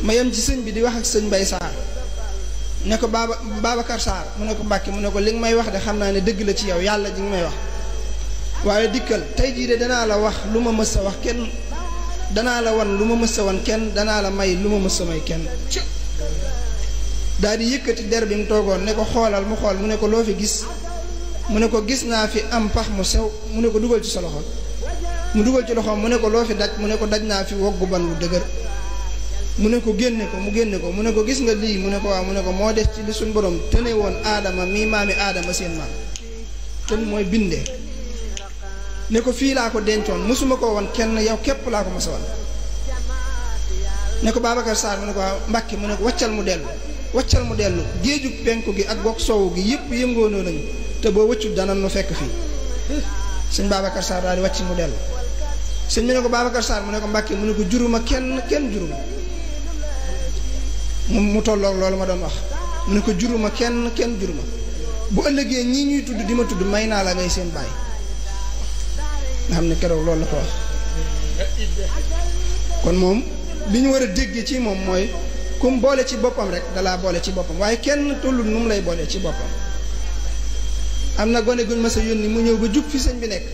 ma yem ci sëñ bi di wax ak sëñ Mbay Saar ne ko Babacar Sarr mu ne ko Mbàkke mu ne ko li nga may wax de xam naa ne dëgg la ci yow yàlla ji nga may wax waaye dikkal tey jii de danaa la wax lu ma mës a wax kenn danaa la wan lu ma mës a wan kenn danaa la may lu ma mës a may kenn daal di yëkkati der bi mu toogoon ne ko xoolal mu xool mu ne ko loo fi gis mu ne ko gis naa fi am pax mu sew mu ne ko dugal ci sa loxo mu dugal ci loxoom mu ne ko loo fi daj mu ne ko daj naa fi woggu ban lu dëgër mu ne ko génne ko mu génne ko mu ne ko gis nga lii mu ne ko waaw mu ne ko moo des ci li suñ borom tëne woon aadama mii maami aadama seen maam te mooy bindee ne ko fii laa ko dencoon mosuma ko woon kenn yow képp laa ko mos a wan ne ko Babacar Sarr mu ne ko waaw Mbàkke mu ne ko waccal mu dellu géeju penku gi ak gox soowu gi yëpp yëngoonoo nañu te boo wëccu dana nu fekk fii sëñ Babacar Sarr daal di wàcc mu dellu sëñ bi ne ko Babacar Sarr mu ne ko Mbàkke mu ne ko juruma kenn juruma mu tolloog loolu ma doon wax mu ne ko juruma kenn juruma bu ëllëgee ñii ñuy tudd di ma tudd may naa la ngay seen baay nga xam ne keroog loolu la ko wax kon moom li ñu war a dégg ci moom mooy kum boole ci boppam rek dalaa boole ci boppam waaye kenn tollul nu mu lay boole ci boppam am na gone guñ ma sa yónni mu ñëw ba jub fi sëñ bi nekk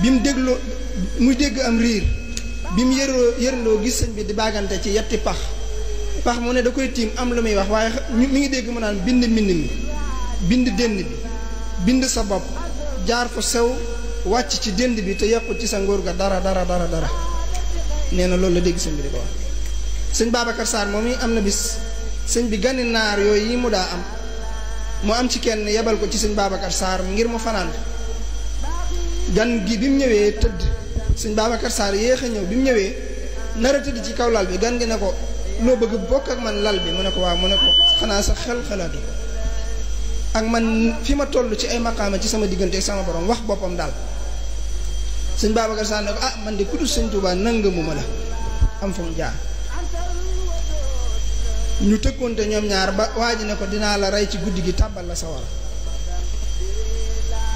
bi mu dégloo muy dégg am riir bi mu yërloo gis sëñ bi di baagante ci yetti pax mu ne da koy tiim am lu muy wax waaye mi ngi dégg mu naan bind mbind mi bind dënd bi bind sa bopp jaar fu sew wàcc ci dënd bi te yàqut ci sa ngóor ga dara nee na loolu la dégg sëñ bi di ko wax sëñ Babacar Sarr moom yi am na bis sëñ bi gani naar yooyu yi mu daa am mu am ci kenn yebal ko ci sëñ Babacar Sarr ngir mu fanaan gan gi bi mu ñëwee tëdd sëñ Babacar Sarr yéex a ñëw bi mu ñëwee nar a tëdd ci kaw lal bi gan gi ne ko loo bëgg bokk ak man lal bi mu ne ko waaw mu ne ko xanaa sa xel xalaatu ak man fi ma toll ci ay maqaama ci sama diggante ak sama borom wax boppam daal sëñ Babacar Sarr ne ko ah man de ku dul sëñ Tuubaa nangamuma la am fa mu jaar ñu tëkkoonte ñoom ñaar ba waa ji ne ko dinaa la rey ci guddi gi tàbbal la sawara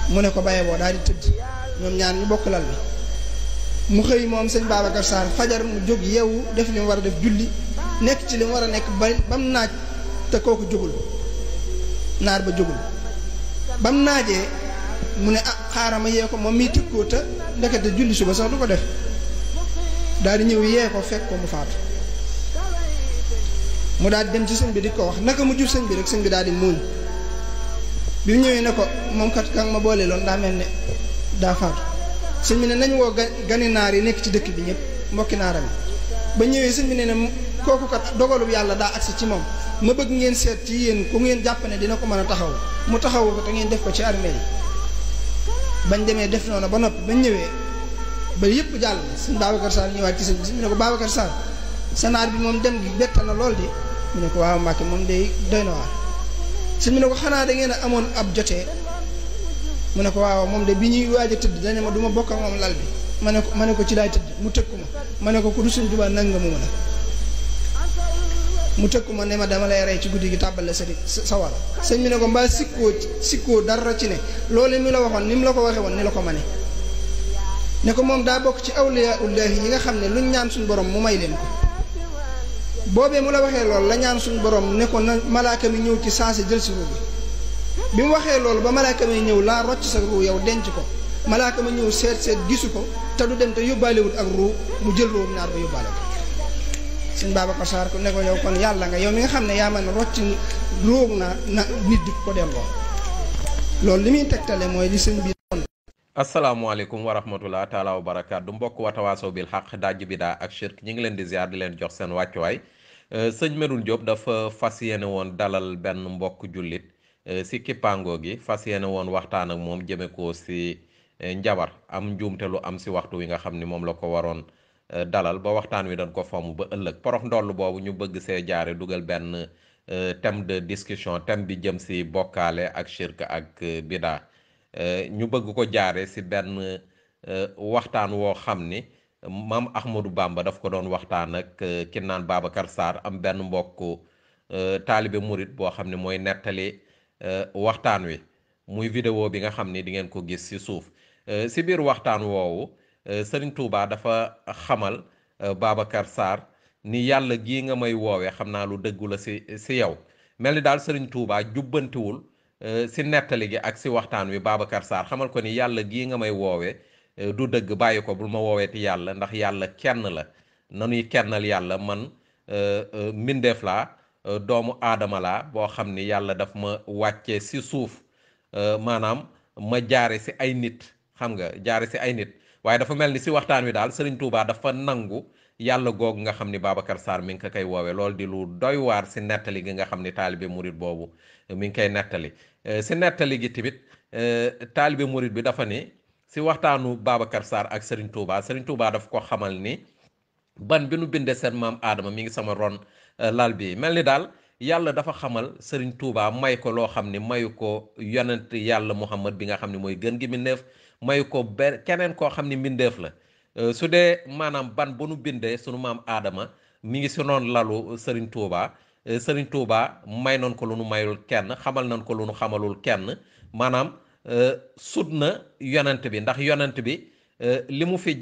mu ne ko baye boo daal di tëdd ñoom ñaar ñu bokk lal bi mu xëy moom sëñ Babacar Sarr fajar mu jóg yeewu def li mu war a def julli nekk ci li mu war a nekk ba mu naaj te kooku jógul naar ba jógul ba mu naajee mu ne ah xaaral ma yee ko moom miy tëkkoo te ndekete julli suba sax du ko def daal di ñëw yee ko fekk ko mu faatu mu daal di dem ci sëñ bi di ko wax naka mu jub sëñ bi rek sëñ bi daal di muuñ bi mu ñëwee ne ko moom kat kan ma boole loon daa mel ne daa faatu sëñ bi ne nañ woo gani naar yi nekk ci dëkk bi ñëpp mbokki naaram yi ba ñëwee sëñ bi ne kooku kat dogalub yàlla daa agsi ci moom ma bëgg ngeen seet ci yéen ku ngeen jàpp ne dina ko mën a taxaw mu taxawu ko te ngeen def ko ci armée yi bañ demee def noonu ba noppi bañ ñëwee ba yëpp jàll sëñ Babacar Sarr ñëwaat ci sëñ bi sëñ bi ne ko Babacar Sarr sa naar bi moom dem gi bett na lool di mu ne ko waaw Mbàkke moom day doy na waar sëñ bi ne ko xanaa da ngeen a amoon ab jotee mu ne ko waaw moom de bi ñuy waaj a tëdd dañ ne ma du ma bokk ak moom lal bi ma ne ko ci laay tëdd mu tëkku ma ne ko ku du sëñ Tuubaa nangamu ma la mu tëkku ma ne ma dama lay rey ci guddi gi tàbbal la sa wala sëñ bi ne ko mbaa sikkoo dara ci ne loolu mi la waxoon ni mu la ko waxee woon ni la ko mane ne ko moom daa bokk ci awliyaullahi yi nga xam ne luñ ñaan suñu borom mu may leen ko boobee mu la waxee loolu la ñaan suñu borom ne ko na malaaka mi ñëw ci saasi jël si ruu bi mu waxee loolu ba malaaka mi ñëw laa rocc sa ruu yow denc ko malaaka mi ñëw seet gisu ko te du dem te yóbbaalewut ak ruu mu jël ruu naar ba yóbbaale ko sëñ Babacar Sarr ko ne ko yow kon yàlla nga yow mi nga xam ne yaa mën a rocc ruu na nit di ko delloo loolu li muy tegtale mooy li sëñ bi asalaamaaleykum wa rahmatullah taala wa barakaatu mbokk Watawaasaw bil xaq dajj bidaa ak shirk ñi ngi leen di ziar di leen jox seen wàccuwaay sëñ Medoune Diop dafa fas yéene woon dalal benn mbokk jullit si kippaango gi fas yéene woon waxtaan ak moom jëme ko si njabar am njuumte lu am si waxtu wi nga xam ni moom la ko waroon dalal ba waxtaan wi dañ ko fomm ba ëllëg porox ndoll boobu ñu bëgg see jaare dugal benn thème de discussion thème bi jëm si bokkaale ak shirk ak bidaa ñu bëgg ko jaare si benn waxtaan woo xam ni maam Ahmadou Bamba daf ko doon waxtaan ak ki naan Babacar Sarr am benn mbokk taalibe murit boo xam ne mooy nettali waxtaan wi muy vidéo bi nga xam ni di ngeen ko gis si suuf si biir waxtaan woowu Sëriñ Tuubaa dafa xamal Babacar Sarr ni yàlla gii nga may woowee xam naa lu dëggu la si yow mel ni daal Sëriñ Tuubaa jubbantiwul si nettali gi ak si waxtaan wi Babacar Sarr xamal ko ni yàlla gii nga may woowee du dëgg bàyyi ko bul ma wooweeti yàlla ndax yàlla kenn la nanuy kennal yàlla man mbindeef laa doomu aadama laa boo xam ni yàlla daf ma wàccee si suuf maanaam ma jaare si ay nit xam nga jaare si ay nit waaye dafa mel ni si waxtaan wi daal Serigne Touba dafa nangu yàlla googu nga xam ni Babacar Sarr mi ngi ko koy woowee loolu di lu doy waar si nettali gi nga xam ni taalibe murit boobu mi ngi koy nettali si nettali gi tamit taalibe murit bi dafa ni si waxtaanu Babacar Sarr ak Serigne Touba daf ko xamal ni ban bi nu bindee seen maam Adama mi ngi sama ron lal bi mel ni daal yàlla dafa xamal Serigne Touba may ko loo xam ni mayu ko yonent yàlla Muhammad bi nga xam ni mooy gën gi mbindeef mayu ko keneen koo xam ni mbindeef la su dee maanaam ban bu nu bindee sunu maam Adama mi ngi si noonu lalu Serigne Touba may noon ko lu nu mayul kenn xamal nañ ko lu nu xamalul kenn maanaam sut na yonent bi ndax yonent bi li mu fi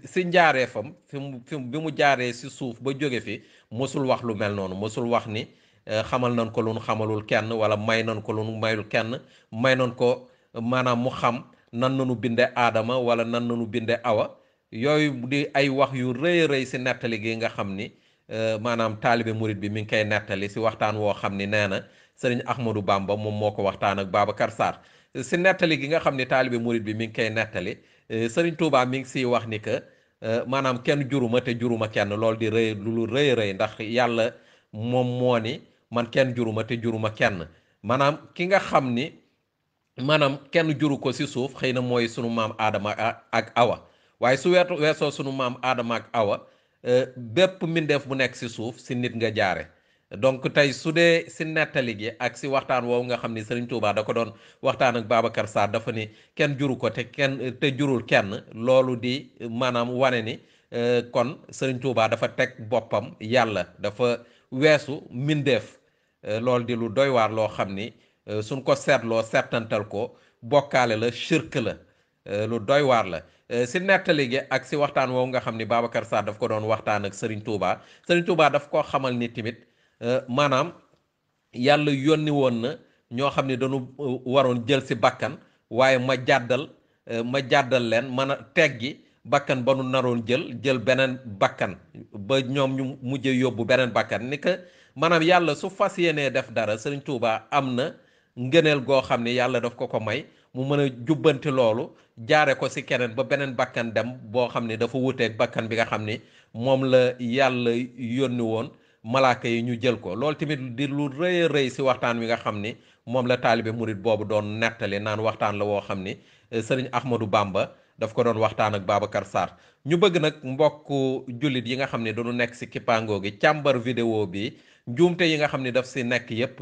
si njaaree fam fi bi mu jaaree si suuf ba jóge fi mosul wax lu mel noonu mosul wax ni xamal nañ ko lu nu xamalul kenn wala may nañ ko lu nu mayul kenn may nañ ko maanaam mu xam nan nanu binde aadama wala nan nanu binde awa yooyu di ay wax yu rëy rëy si nettali gi nga xam ni maanaam taalibe murit bi mi ngi koy nettali si waxtaan woo xam ni nee na sëriñ Ahmadou Bamba moom moo ko waxtaan ak Babacar Sarr si nettali gi nga xam ni taalibe murit bi mi ngi koy nettali sëriñ Touba mi ngi siy wax ni que maanaam kenn juruma te juruma kenn loolu di rëy lu rëy rëy ndax yàlla moom moo ni man kenn juruma te juruma kenn maanaam ki nga xam ni maanaam kenn juru ko si suuf xëy na mooy sunu maam Adama ak Awa waaye su weesoo sunu maam Adama ak Awa bépp mbindeef bu nekk si suuf si nit nga jaare donc tey su dee si nettali gi ak si waxtaan woowu nga xam ni Serigne Touba da ko doon waxtaan ak Babacar Sarr dafa ni kenn juru ko te jurul kenn loolu di maanaam wane ni kon Serigne Touba dafa teg boppam yàlla dafa weesu mbindeef loolu di lu doy waar loo xam ni suñ ko seetloo seetantal ko bokkaale la shirk la lu doy waar la si nettali gi ak si waxtaan woowu nga xam ni Babacar Sarr daf ko doon waxtaan ak Serigne Touba daf koo xamal ni tamit maanaam yàlla yónni woon na ñoo xam ne dañu waroon jël si bakkan waaye ma jàddal leen mën a teggi bakkan ba nu naroon jël beneen bakkan ba ñoom ñu mujj yóbbu beneen bakkan ni que maanaam yàlla su fas yéenee def dara Serigne Touba am na ngëneel goo xam ne yàlla daf ko may mu mën a jubbanti loolu jaare ko si keneen ba beneen bakkan dem boo xam ne dafa wuteeg bakkan bi nga xam ni moom la yàlla yónni woon malaaka yi ñu jël ko loolu tamit di lu rëy a rëy si waxtaan wi nga xam ni moom la taalibe murit boobu doon nettali naan waxtaan la woo xam ni sëriñ Ahmadou Bamba daf ko doon waxtaan ak Babacar Sarr ñu bëgg nag mbokk jullit yi nga xam ne dañu nekk si kippaangoo gi càmbar vidéo bi njuumte yi nga xam ne daf si nekk yépp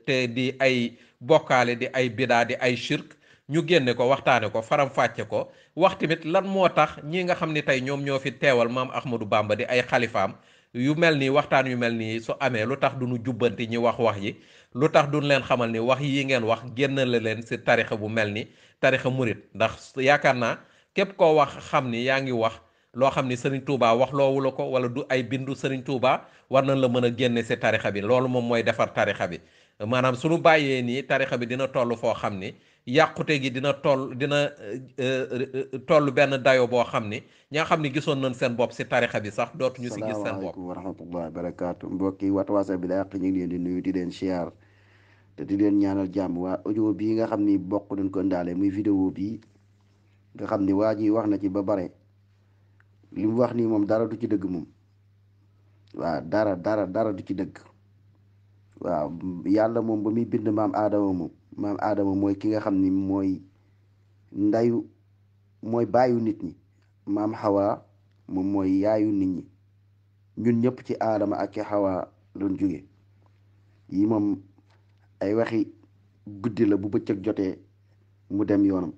te di ay bokkaale di ay bidaa di ay shirk ñu génne ko waxtaane ko faram-fàcce ko wax tamit lan moo tax ñi nga xam ni tey ñoom ñoo fi teewal maam Ahmadou Bamba di ay xalifaam yu mel nii waxtaan yu mel nii su amee lu tax duñu jubbanti ñi wax yi lu tax duñ leen xamal ni wax yi ngeen wax génnale leen si tarixa bu mel ni tarixa murit ndax yaakaar naa képp koo wax xam ni yaa ngi wax loo xam ni Serigne Touba wax loowu la ko wala du ay bindu Serigne Touba war nañ la mën a génne si tarixa bi loolu moom mooy defar tarixa bi maanaam suñu bàyyee nii tarixa bi dina toll foo xam ni yàqute gi dina toll benn dayo boo xam ni ñaa xam ni gisoon nañ seen bopp si tarixa bi sax dootuñu si gis seen bopp. salaamaaleykum wa rahmatullahi wa barakaatu mbokki Watawasaw Bil Haqq ñu ngi leen di nuyu di leen siyaar te di leen ñaanal jàmm waa audio bii nga xam ni bokk nañ ko ndaale muy vidéo bii nga xam ni waa ji wax na ci ba bare li mu wax nii moom dara du ci dëgg moom waaw dara du ci dëgg waaw yàlla moom ba muy bind maam Adama mooy ki nga xam ni mooy ndayu mooy baayu nit ñi maam Hawa moom mooy yaayu nit ñi ñun ñëpp ci Adama ak ci Hawa doon jóge yi moom ay waxi guddi la bu bëccëg jotee mu dem yoonam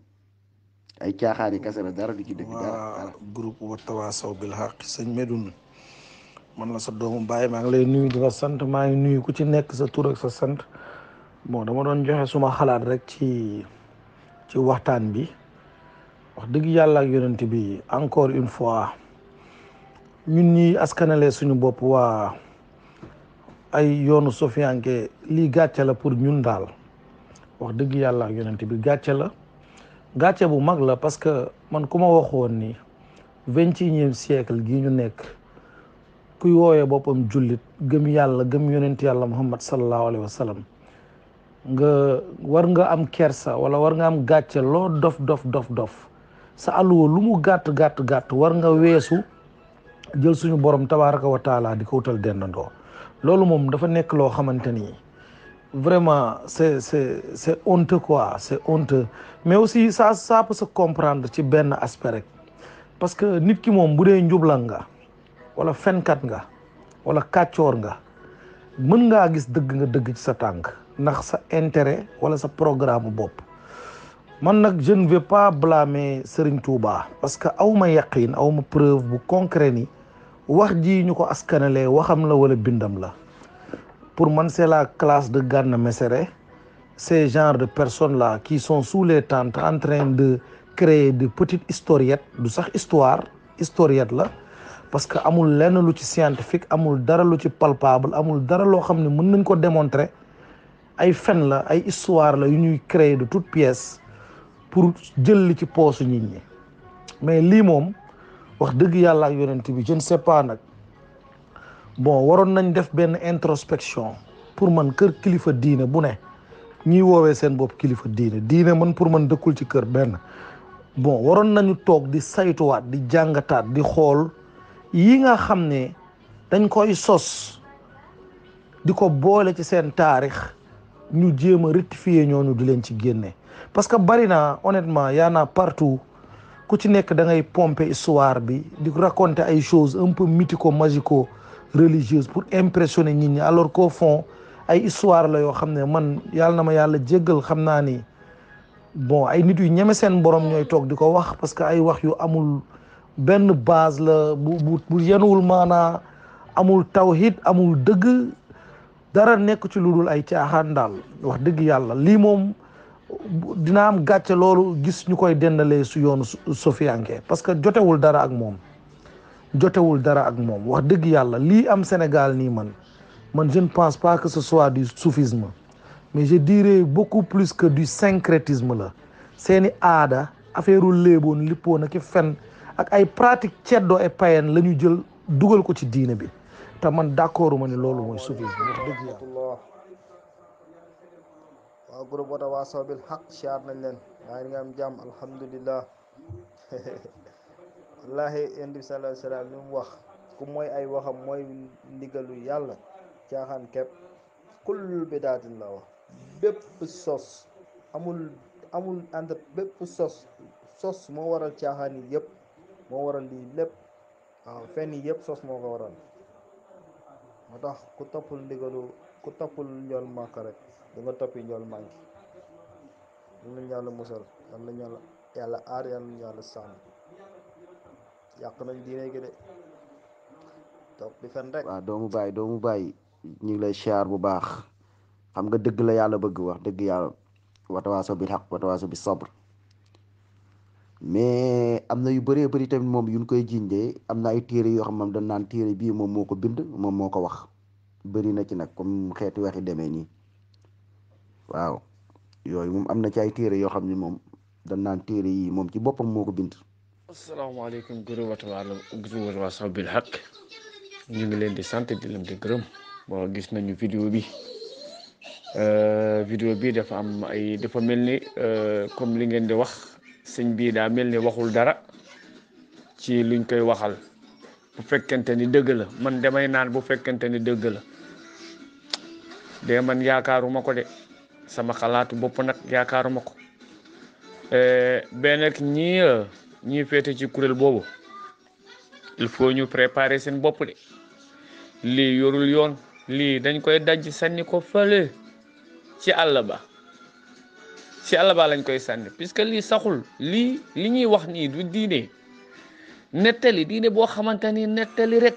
ay caaxaani kese la dara du ci dëgg dara groupe Watawasaw Bil Haqq sëñ Medoune man la sa doomu baay maa ngi lay nuyu di la sant maa ngi nuyu ku ci nekk sa tur ak sa sant bon dama doon joxe suma xalaat rek ci waxtaan bi wax dëgg yàlla ak yonent bi encore une fois ñun ñi askanale suñu bopp waa ay yoonu sofiyanke lii gàcce la pour ñun daal wax dëgg yàlla ak yonent bi gàcce la gàcce bu mag la parce que man ku ma waxoon ni 21e siècle gii ñu nekk kuy woowee boppam jullit gëm yàlla gëm yonent yàlla muhammad sallallahu alayhi wa sallam nga war nga am kersa wala war nga am gàcce loo dof sa alluwa lu mu gàtt war nga weesu jël suñu borom tabaraka wa taala di ko wutal dendandoo loolu moom dafa nekk loo xamante ni vraiment c'est honteux quoi, c'est honteux. Mais aussi ça peut se comprendre ci benn aspect rek parce que nit ki moom bu dee njublan nga wala fenkat nga wala kàccoor nga mën ngaa gis dëgg ci sa tànk ndax sa intérêt wala sa programme bopp. Man nag je ne vais pas blâmer Serigne Touba parce que awma yaqin awma preuve bu concret ni wax ji ñu ko askanalee waxam la wala bindam la. Pour moi, c'est la classe de Gana Messere, ces genres de personnes-là qui sont sous les tentes en train de créer de petites historiettes, du sax historiette là, parce que amul lenn lu ci scientifique, amul dara lu ci palpable, amul dara loo xam ne mën nañ ko démontrer ay fen la ay histoire la yu ñuy créer de toutes pièces pour jël li ci poosu nit ñi. Mais lii moom wax dëgg yàlla ak yonent bi je ne sais pas nag. Bon waroon nañ def benn introspection pour man kër kilifa diine bu ne ñiy woowee seen bopp kilifa diine man pour man dëkkul ci kër benn. Bon waroon nañu toog di saytuwaat di jàngataat di xool yi nga xam ne dañ koy sos di ko boole ci seen taarix ñu jéem a rectifier ñooñu di leen ci génne. Parce que bari na honnêtement y en a partout ku ci nekk da ngay pomper histoire bi di raconter ay choses un peu mythico-magico religieuse pour impressionner nit ñi alors qu'au fond ay histoire la yoo xam ne man yàlla na ma yàlla jéggal xam naa ni bon ay nit yu ñeme seen borom ñooy toog di ko wax parce que ay wax yu amul benn base la bu yenuwul maanaa amul tawhid amul dëgg dara nekk ci lu dul ay caaxaan daal wax dëgg yàlla lii moom dina am gàcce loolu gis ñu koy dendalee su yoonu sofiyanke parce que jotewul dara ak moom wax dëgg yàlla lii am Sénégal nii man je ne pense pas que ce soit du soufisme mais je dirais beaucoup plus que du syncrétisme la seeni aada affaireu léeboon lippoon ak fen ak ay pratique ceddo et païenne la ñu jël dugal ko ci diine bi te man d'accord ma ni loolu mooy soufisme wax dëgg yàlla. waaw groupe Watawasaw bil haq siyaar nañ leen waaye nga am jàmm alhamdulillah wallahi yonent bi sallallahu alayhi wa sallam li mu wax ku mooy ay waxam mooy ndigalu yàlla caaxaan kepp kull bidaatin la wax bépp sos amul entre bépp sos moo waral caaxaan yi yëpp moo waral lii lépp waaw fenn yi yëpp sos moo ko waral moo tax ku toppul njool màkk rek da nga toppi njool mànki yal nañu yàlla musal yal nañu yàlla aar yal nañu yàlla sàmm yàq nañ diine gi de toog di fen rek. waaw doomu baay ñu ngi lay siyaar bu baax xam nga dëgg la yàlla bëgg wax dëgg yàlla watawaasaw bil haqq watawaasaw bis sabr mais am na yu bëree bëri tamit moom yuñ koy jiñde am na ay téere yoo xam moom dañ naan téere bii moom moo ko bind moom moo ko wax bëri na ci nag comme xeeti waxi demee nii waaw yooyu moom am na ci ay téere yoo xam ne moom dañ naan téere yi moom ci boppam moo ko bind. asalaamaaleykum groupe Watawasaw bil haqq ñu ngi leen di sant di leen di gërëm bon gis nañu vidéo bi dafa am dafa mel ni comme li ngeen di wax sëñ bii daa mel ni waxul dara ci luñ koy waxal bu fekkente ni dëgg la man damay naan bu fekkente ni dëgg la de man yaakaaruma ko de sama xalaatu bopp nag yaakaaruma ko benn ak ñii féete ci kuréel boobu il faut ñu préparer seen bopp de lii yorul yoon lii dañ koy daj sànni ko fële ci àll ba lañ koy sànni puisque lii saxul li ñuy wax nii du diine nettali diine boo xamante ni nettali rek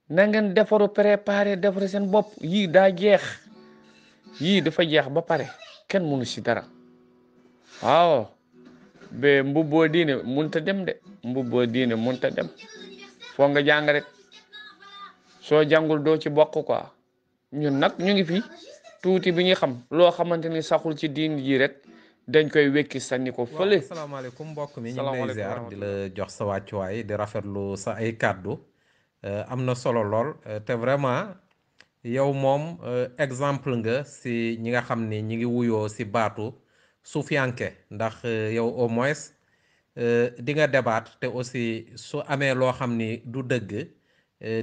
na ngeen defaru préparer defar seen bopp yii daa jeex yii dafa jeex ba pare kenn mënu si dara waaw ba mbubboo diine munta dem de mbubboo diine munta dem foo nga jàng rek soo jàngul doo ci bokk quoi ñun nag ñu ngi fi tuuti bi ñu xam loo xamante ni saxul ci diin ji rek dañ koy wekki sànni ko fële. asalaamaaleykum mbokk mi ñu ngi lay ziar di la jox sa wàccuwaay di rafetlu sa ay kàddu am na solo lool te vraiment yow moom exemple nga si ñi nga xam ni ñi ngi wuyoo si baatu suufiyanke ndax yow au moins di nga débat te aussi su amee loo xam ni du dëgg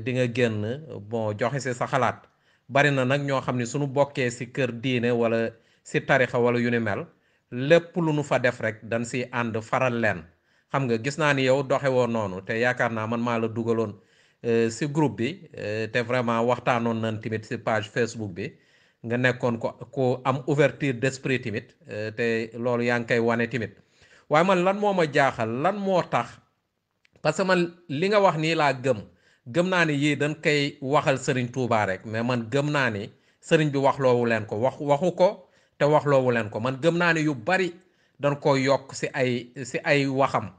di nga génn bon joxe si sa xalaat bari na nag ñoo xam ni suñu bokkee si kër diine wala si tarixa wala yu ni mel lépp lu nu fa def rek dañ si ànd faral leen xam nga gis naa ni yow doxe woo noonu te yaakaar naa man maa la dugaloon si groupe bi te vraiment waxtaanoon nañ tamit si page Facebook bi nga nekkoon ko am ouverture d'esprit tamit te loolu yaa ngi koy wane tamit waaye man lan moo ma jaaxal lan moo tax parce que man li nga wax nii laa gëm naa ni yii dañ koy waxal Serigne Touba rek mais man gëm naa ni Serigne bi waxloowu leen ko waxu ko te waxloowu leen ko man gëm naa ni yu bari dañ ko yokk si ay waxam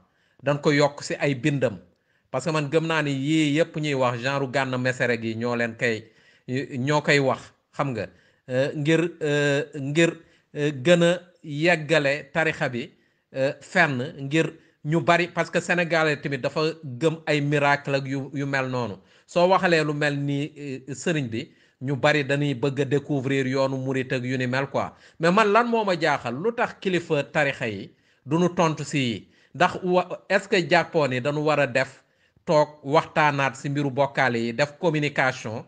dañ ko yokk si ay bindam parce que man gëm naa ni yii yëpp ñuy wax genre Gana Messere gi ñoo koy wax xam nga ngir gën a yeggale tarixa bi fenn ngir ñu bari parce que sénégalais tamit dafa gëm ay miracle ak yu mel noonu soo waxalee lu mel ni sëriñ bi ñu bari dañuy bëgg a découvrir yoonu murit ak yu ni mel quoi mais man lan moo ma jaaxal lu tax kilifa tarixa yi duñu tontu si ndax est-ce que jàppoon ni dañu war a def toog waxtaanaat si mbiru bokkaale yi def communication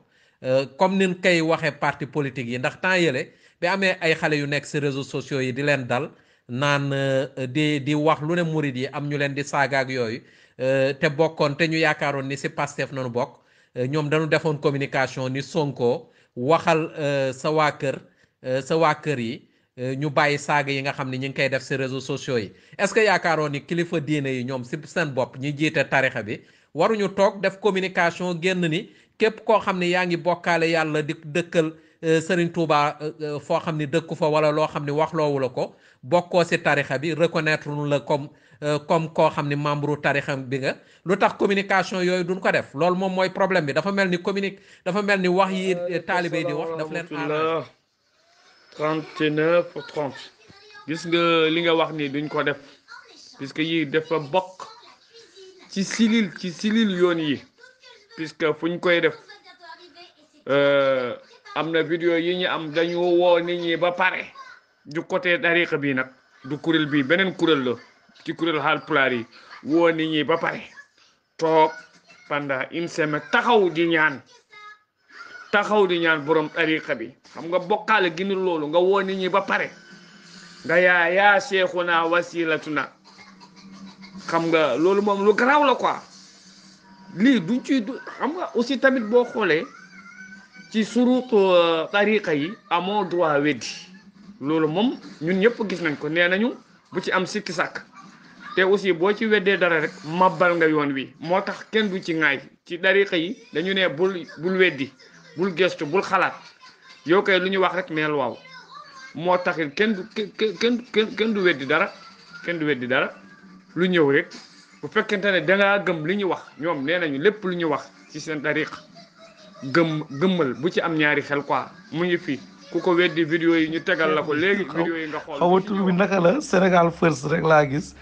comme nin koy waxee parti politique yi ndax temps yële bi amee ay xale yu nekk si réseaux sociaux yi di leen dal naan di wax lu ne murit yi am ñu leen di saagaak yooyu te bokkoon te ñu yaakaaroon ni si Pastef nanu bokk ñoom dañu defoon communication ni Sonko waxal sa waa kër yi ñu bàyyi saaga yi nga xam ne ñu ngi koy def si réseaux sociaux yi est-ce que yaakaaroon ni kilifa diine yi ñoom si seen bopp ñi jiite tarixa bi waruñu toog def communication génn ni képp koo xam ne yaa ngi bokkaale yàlla di dëkkal Serigne Touba foo xam ni dëkku fa wala loo xam ni waxloowu la ko bokkoo si tarixa bi reconnaître nu la comme koo xam ni membre tarixa bi nga lu tax communication yooyu duñ ko def loolu moom mooy problème bi dafa mel ni wax yi taalibe yi di wax daf leen arrangé 39 pour 30 gis nga li nga wax ni duñ ko def puisque yi dafa bokk ci silil yoon yi puisque fuñ koy def am na vidéo yi ñu am dañu woo nit ñi ba pare du côté tariqa bi nag du kuréel bi beneen kuréel la ci kuréel Haalpulaar yi woo nit ñi ba pare toog pendant une semaine taxaw di ñaan borom tariqa bi xam nga bokkaale gi ni loolu nga woo nit ñi ba pare nga yaa seexuna wasilatuna xam nga loolu moom lu garaaw la quoi lii duñ ci xam nga aussi tamit boo xoolee ci surut tariqa yi amoo droit weddi loolu moom ñun ñëpp gis nañ ko nee nañu bu ci am sikki sàkk te aussi boo ci weddee dara rek mabbal nga yoon wi moo tax kenn du ci ŋaay ci tariqa yi dañu ne bul weddi bul gestu bul xalaat yow kay lu ñu wax rek neel waaw moo tax kenn du weddi dara lu ñëw rek bu fekkente ne dangaa gëm li ñu wax ñoom nee nañu lépp lu ñu wax ci seen tariqa gëmmal bu ci am ñaari xel quoi mu ngi fi ku ko weddi vidéo yi ñu tegal la ko léegi vidéo yi nga xool xaw tur bi naka la Sénégal First rek laa gis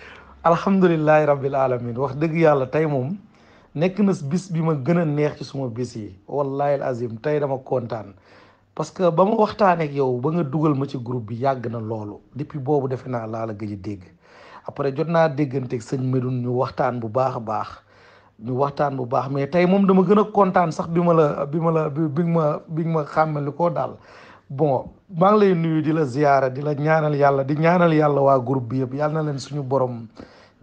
alhamdulilahi rabbil alamin wax dëgg yàlla tey moom nekk na bis bi ma gën a neex ci suma bis yi wallahi azim tey dama kontaan parce que ba ma waxtaanee ak yow ba nga dugal ma ci groupe bi yàgg na loolu depuis boobu defe naa laa la gëj a dégg après jot naa dégganteeg sëñ Medoune ñu waxtaan bu baax a baax mais tey moom dama gën a kontaan sax bi ma xàmmali koo daal bon maa ngi lay nuyu di la ziyaara di la ñaanal yàlla di ñaanal yàlla waa groupe bi yëpp yàlla na leen suñu borom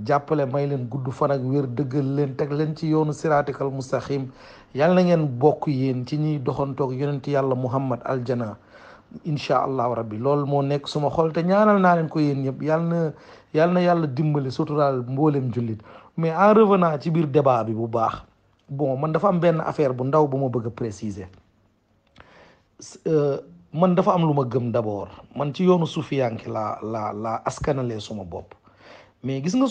jàppale may leen gudd fan ak wér dëggal leen teg leen ci yoonu siraatikal mustaqim yàlla na ngeen bokk yéen ci ñuy doxantoog yonent yàlla Muhammad aljana incha allahu rabbi loolu moo nekk suma xol te ñaanal naa leen ko yéen ñëpp yàlla na yàlla dimbali suturaal mboolem jullit mais en revenant ci biir débat bi bu baax bon man dafa am benn affaire bu ndaw bu ma bëgg a préciser man dafa am lu ma gëm d'abord man ci yoonu sufiyanke laa askanalee suma bopp mais gis nga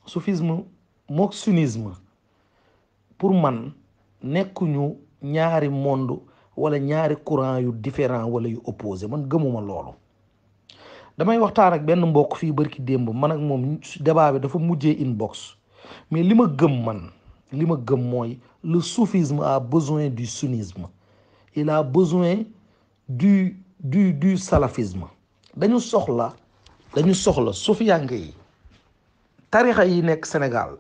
soufisme mook sunnisme pour man nekkuñu ñaari monde wala ñaari courant yu différent wala yu opposé. man gëmuma loolu. damay waxtaan ak benn mbokk fii barki démb man ak moom débat bi dafa mujjee inbox, mais li ma gëm mooy le soufisme a besoin du sunnisme, il a besoin du salafisme. dañu soxla sufiyanke yi tarixa yi nekk Sénégal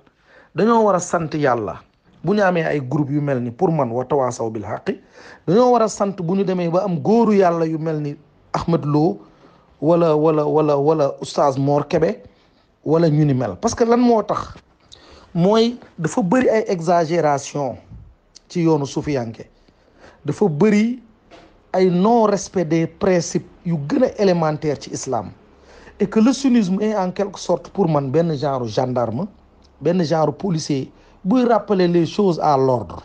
dañoo war a sant yàlla bu ñu amee ay groupe yu mel ni pour man wa tawaasaw bil xaqi. dañoo war a sant bu ñu demee ba am góoru yàlla yu mel ni Ahmed Lo wala oustaz Mor Kébé wala ñu ni mel. parce que lan moo tax mooy dafa bëri ay exagération ci yoonu sufiyanke, dafa bëri ay non respect des principes yu gën a élémentaire ci islam, et que le sunnisme est en quelque sorte pour man benn genre gendarme, benn genre policier buy rappeler les choses à l'ordre.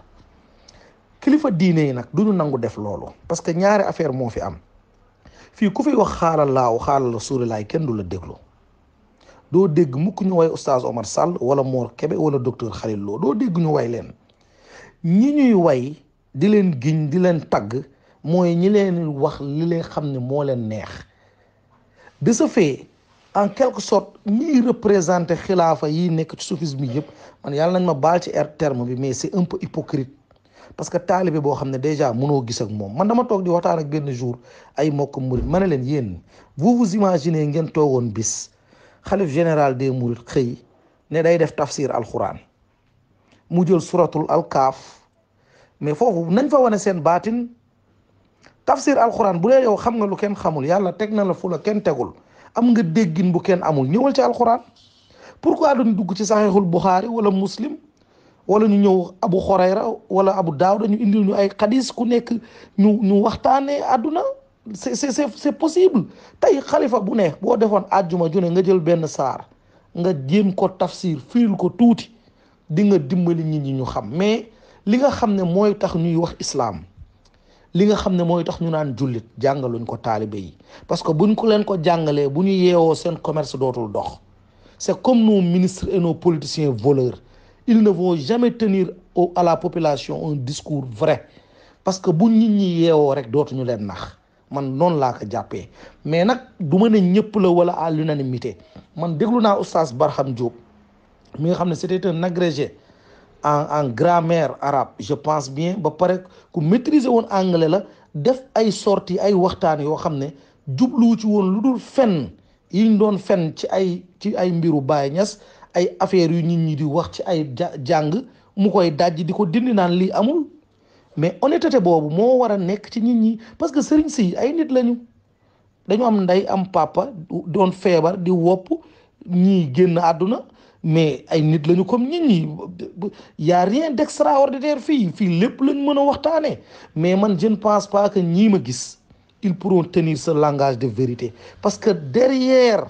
kilifa diine yi nag duñu nangu def loolu, parce que ñaari affaire moo fi am fii. ku fi wax xaalal laaw xaalal rasulilaay kenn du la déglu. doo dégg mukk ñu way oustaz Omar Sall wala Mor Kébé wala docteur Khalil Lo, doo dégg ñu way leen. ñi ñuy way di leen giñ di leen tagg mooy ñi leen wax li leen xam ne moo leen neex. de ce fait en quelque sorte ñiy représenté xilaafa yi nekk ci soufisme bi yëpp, man yàlla nañ ma baal ci terme bi, mais c'est un peu hypocrite. parce que taalibe boo xam ne déjà mënoo gis ak moom. man dama toog di waxtaan ak benn jour ay mbokk murid, ma ne leen yéen vous imaginez ngeen toogoon bis xalif général des mourides xëy ne day def tafsir alquran, mu jël suratul alkaaf, mais foofu nañ fa wane seen baatin. tafsir alquran bu dee yow xam nga lu kenn xamul, yàlla teg na la fu la kenn tegul, am nga déggin bu kenn amul, ñëwal ci alquran. pourquoi duñ dugg ci saxiixul Buxaari wala muslim wala ñu ñëw Abu Xurayra wala Abu Daawuda ñu indil ñu ay xadis ku nekk ñu waxtaanee àdduna. c'est possible. tey xalifa bu ne boo defoon àjjuma ju ne nga jël benn saar nga jéem ko tafsir fiil ko tuuti, di nga dimbali nit ñi ñu xam. mais li nga xam ne mooy tax ñuy wax islam, li nga xam ne mooy tax ñu naan jullit, jàngaluñ ko taalibe yi. parce que buñ ko leen ko jàngalee bu ñu yeewoo seen commerce dootul dox. c'est comme nos ministres et nos politiciens voleurs, ils ne vont jamais tenir à la population un discours vrai, parce que bu nit ñi yeewoo rek dootuñu leen nax. man noonu laa ko jàppee. mais nag du ma ne ñëpp la wala à l'unanimité. man déglu naa oustaz Barham Diop mi nga xam ne c'était un agrégé en grammaire arabe, je pense bien, ba pare ku maîtriser woon anglais la, def ay sorties ay waxtaan yoo xam ne jubluwu ci woon lu dul fen yi ñu doon fen ci ay mbiru Baye Niass, ay affaires yu nit ñi di wax ci ay jàng, mu koy dajji di ko dindi naan lii amul. mais honnêteté boobu moo war a nekk ci nit ñi, parce que sëriñ si ay nit lañu, dañu am ndey am papa, doon feebar di wopp, ñii génn àdduna, mais ay nit lañu comme nit ñi. y a rien d'extraordinaire fii lépp lañ mën a waxtaanee. mais man je ne pense pas que ñii ma gis ils pourront tenir ce langage de vérité, parce que derrière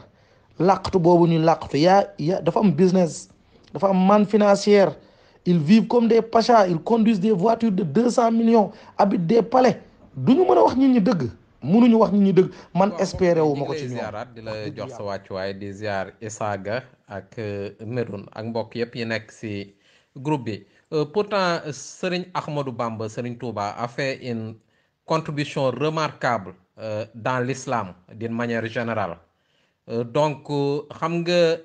làqatu boobu ñu làqatu yaa dafa am business, dafa am manne financière. Ils vivent comme des pachas, ils conduisent des voitures de 200 millions, habitent des palais. duñu mën a wax nit ñi dëgg, mënuñu wax nit ñi dëgg. man espéré wu ma ko ci ñoom. ziaraat di la jox sa wàccuwaay di ziar Isaga ak Medoune ak mbokk yëpp yi nekk si groupe bi. Pourtant Serigne Ahmadou Bamba, Serigne Touba a fait une contribution remarquable dans l'islam d'une manière générale. Donc xam nga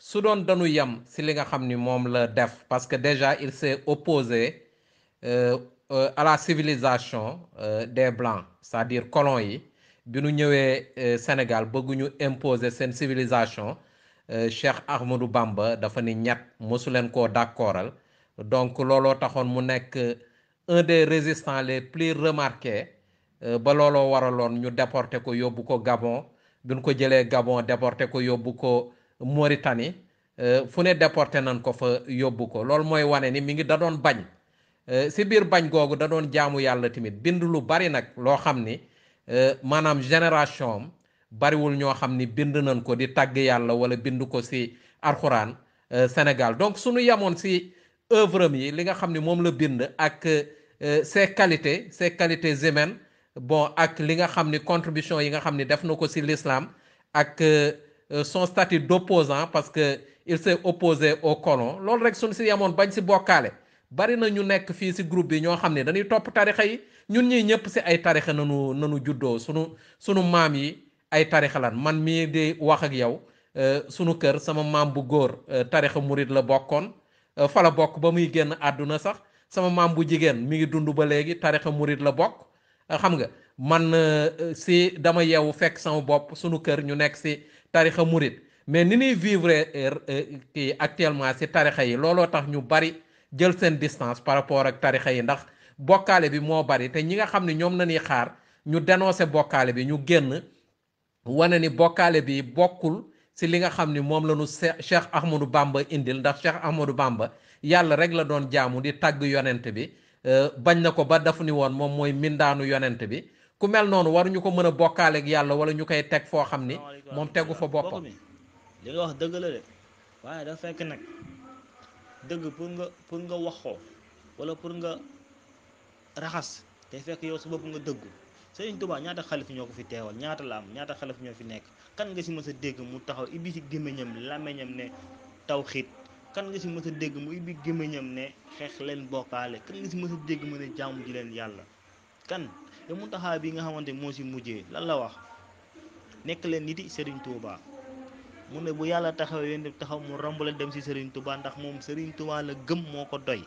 su doon dañu yem si li nga xam ni moom la def, parce que déjà il s'est opposé à la civilisation des blancs, c'est-à-dire colons yi bi nu ñëwee Sénégal bëgguñu imposer seen civilisation. Cheikh Ahmadou Bamba dafa ni ñett mosu leen koo d'accordal. donc looloo taxoon mu nekk un des résistants les plus remarqués, ba looloo waraloon ñu déporté ko yóbbu ko Gabon. bi ñu ko jëlee Gabon déporté ko yóbbu ko Mauritanie, fu ne déporté nañ ko fa yóbbu ko. loolu mooy wane ni mi ngi da doon bañ, si biir bañ googu da doon jaamu yàlla tamit, bind lu bari nag loo xam ni maanaam génération am bariwul ñoo xam ni bind nañ ko di tàgg yàlla wala bind ko si alxuraan Sénégal. donc suñu yemoon si œuvre am yi li nga xam ni moom la bind ak ses qualités humaines, bon ak li nga xam ni contribution yi nga xam ni def na ko si l'islam ak son statut d'opposant parce que il s'est opposé au colon loolu rek suñ si yemoon bañ si bokkaale bari na ñu nekk fii si groupe bi ñoo xam ne dañuy topp tarixa yi ñun ñii ñëpp si ay tarixa nanu juddoo sunu maam yi ay tarixa lan man mii di wax ak yow sunu kër sama maam bu góor tarixa murid la bokkoon fa la bokk ba muy génn àdduna sax sama maam bu jigéen mi ngi dund ba léegi tarixa murid la bokk xam nga man si dama yeewu fekk sama bopp sunu kër ñu nekk si tarixa murid mais ni ñuy vivre kii actuellement si tarixa yi looloo tax ñu bari jël seen distance par rapport ak tarixa yi ndax bokkaale bi moo bari te ñi nga xam ne ñoom nañuy xaar ñu dénoncer bokkaale bi ñu génn wane ni bokkaale bi bokkul si li nga xam ni moom la ñu Cheikh Ahmadou Bamba indil ndax Cheikh Ahmadou Bamba yàlla rek la doon jaamu di tagg yonent bi bañ na ko ba daf ni woon moom mooy mindaanu yonent bi ku mel noonu waruñu ko mën a bokkaale ak yàlla wala ñu koy teg foo xam ni moom tegu fa boppam. li nga wax dëgg la de waaye dafa fekk nag dëgg pour nga wax ko wala pour nga raxas te fekk yow sa bopp nga dëggu Sëriñ Tuubaa ñaata xalif ñoo ko fi teewal ñaata la am ñaata xalif ñoo fi nekk kan nga si mës a dégg mu taxaw ibbi si gémmiñam làmmiñam ne tawxiid kan nga si mës a dégg mu ibbi gémmiñam ne xeex leen bokkaale kan nga si mës a dégg mu ne jaamu ji leen yàlla kan te mu taxaw bi nga xamante moo si mujjee lan la wax nekk leen niti Sëriñ Tuubaa mu ne bu yàlla taxaw yéen def taxaw mu rambale dem si Sëriñ Tuubaa ndax moom Sëriñ Tuubaa la gëm moo ko doy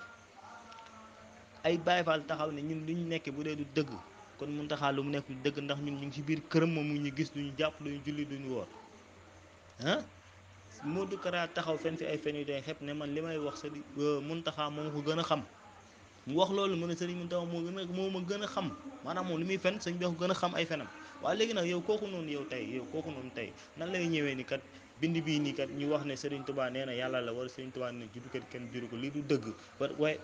ay Baay Faal taxaw ne ñun li ñu nekk bu dee du dëgg kon mun taxaa lu mu nekk du dëgg ndax ñun ñu ngi si biir këram moom mu ñu gis duñu jàpp duñu julli duñu woor ah Modou Kara taxaw fen fi ay fen yu doy xepp ne man li may wax sa Muntaxa moo ma ko gën a xam mu wax loolu mu ne Sëriñ Muntaxa moo ma gën a xam maanaam moom li muy fen sëñ bi ko gën a xam ay fenam waaye léegi nag yow kooku noonu tey nan lay ñëwee ni kat bind bii nii kat ñu wax ne Sëriñ Tuubaa nee na yàlla la wala Sëriñ Tuubaa ne juddu kat kenn juru ko lii du dëgg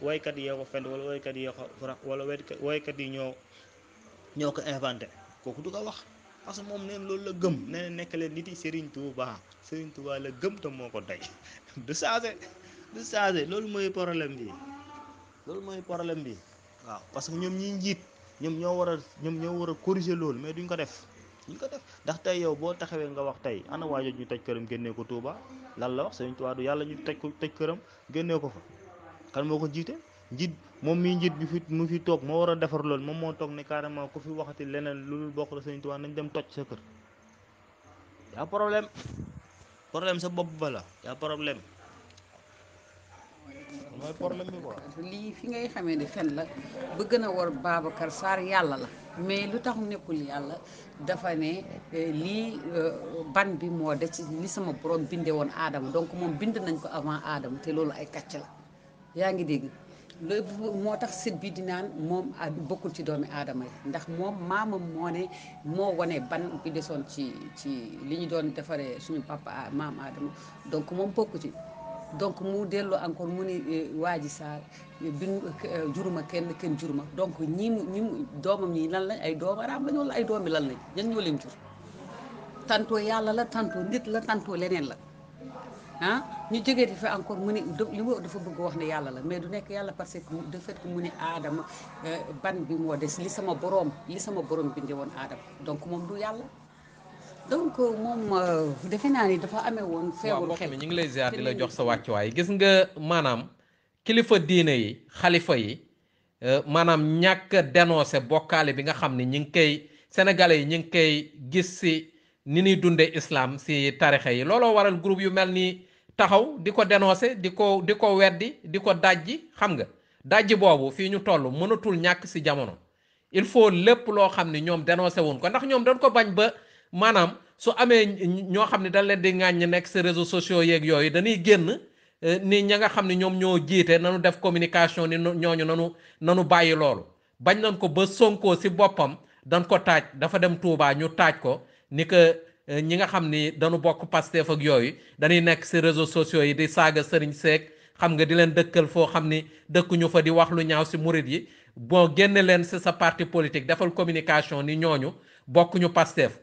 waykat yi ko fen wala waykat yi ko wala waykat yi ñoo ko inventé kooku du ko wax parce que moom neen loolu la gëm nee na nekk leen nit yi Sëriñ Tuubaa la gëm te moo ko tey du changé loolu mooy problème bi waaw parce que ñoom ñi njiit ñoom ñoo war a corriger loolu mais duñ ko def ndax tey yow boo taxawee nga wax tey ana waajo ñu tëj këram génnee ko Touba lan la wax Sëriñ Tuubaa du yàlla ñu tëj këram génnee ko fa kan moo ko jiite njiit moom mii njiit bi mu fi toog moo war a defar loolu moom moo toog ne carrément ku fi waxati leneen lu dul bokk la Sëriñ Tuubaa nañ dem toj sa kër yaa problème sa bopp ba la yaa problème mooy problème bi quoi. lii fi ngay xamee ni fen la ba gën a war Babacar Sarr yàlla la mais lu tax nekkul yàlla dafa ne lii ban bi moo des ci li sama borom bindee woon aadama donc moom bind nañ ko avant aadama te loolu ay kàcc la yaa ngi dégg loolu moo tax sit bi di naan moom bokkul ci doomi aadama yi ndax moom maamam moo ne moo wane ban bi desoon ci li ñu doon defaree suñu papa maam aadama donc moom bokku ci donc mu delloo encore mu ni waa ji Sarr juruma kenn juruma donc ñi mu doomam ñi lan lañ ay doomu araam lañ wala ay doomi lan lañ ñan ñoo leen jur tantôt yàlla la tantôt nit la tantôt leneen la ñu jógee di fi encore mu ni li mu dafa bëgg wax ne yàlla la mais du nekk yàlla parce que de fait que mu ni aadama ban bi moo des li sama borom bindee woon aadama donc moom du yàlla donc moom defe naa ni dafa amee woon feebaru xel. ñu ngi lay ziar di la jox sa wàccuwaay gis nga maanaam kilifa diine yi xalifa yi maanaam ñàkk a dénoncé bokkaale bi nga xam ne ñi ngi koy sénégalais yi ñi ngi koy gis si ni ñuy dundee islam si tarixa yi looloo waral groupe yu mel ni taxaw di ko dénoncé di ko weddi di ko dajji xam nga dajji boobu fii ñu toll mënatul ñàkk si jamono il faut lépp loo xam ne ñoom dénoncé wuñ ko ndax ñoom dañ ko bañ ba. maanaam su amee ñoo xam ne dañ leen di ŋàññ nekk si réseaux sociaux yeeg yooyu dañuy génn ni ña nga xam ne ñoom ñoo jiite nanu def communication ni ñooñu nanu bàyyi loolu bañ nañ ko ba Sonko si boppam dañ ko taaj dafa dem Touba ñu taaj ko ni que ñi nga xam ni dañu bokk Pastef ak yooyu dañuy nekk si réseaux sociaux yi di saaga sëriñ seek xam nga di leen dëkkal foo xam ni dëkkuñu fa di wax lu ñaaw si murit yi boo génne leen si sa parti politique defal communication ni ñooñu bokkuñu Pastef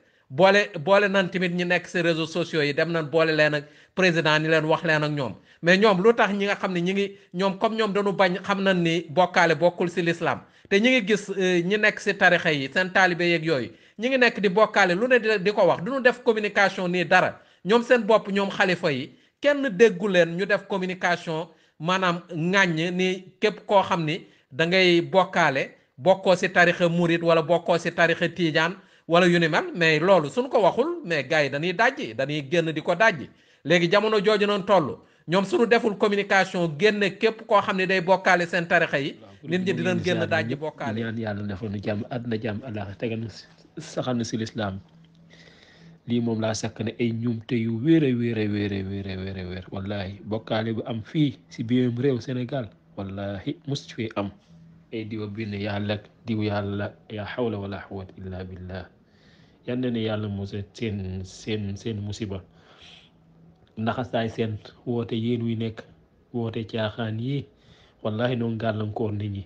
boole nan tamit ñi nekk si réseaux sociaux yi dem nañ boole leen ak président ni leen wax leen ak ñoom mais ñoom lu tax ñi nga xam ne ñi ngi ñoom comme ñoom dañu bañ xam nañ ni bokkaale bokkul si l'islam te ñi ngi gis ñi nekk si tarixa yi seen taalibe yeeg yooyu ñi ngi nekk di bokkaale lu ne di ko wax duñu def communication nii dara ñoom seen bopp ñoom xalifa yi kenn déggu leen ñu def communication maanaam ŋàññ ni képp koo xam ni da ngay bokkaale bokkoo si tarixa murit wala bokkoo si tarixa tiijaan wala yu ni mel mais loolu suñ ko waxul mais gars yi dañuy dajji dañuy génn di ko dajji léegi jamono jooju noonu toll ñoom suñu deful communication génne képp koo xam ne day bokkaale seen tarixa yi nit ñi dinañ génn dajji bokkaale ñaan yàlla defal nu jàmm àdduna jàmm àllaaxira tegal na saxal na si lislaam lii moom laa sakk ne ay ñumte yu wéer wallahi bokkaale bu am fii si biirum réew Sénégal wallahi mus fi am ay diwa bind yàlla diw yàlla yaa xawla wala xawata illa billah yal na ne yàlla musa seen musiba naxasaay seen woote yéen wi nekk woote caaxaan yi wallahi noonu gàllankoor nit ñi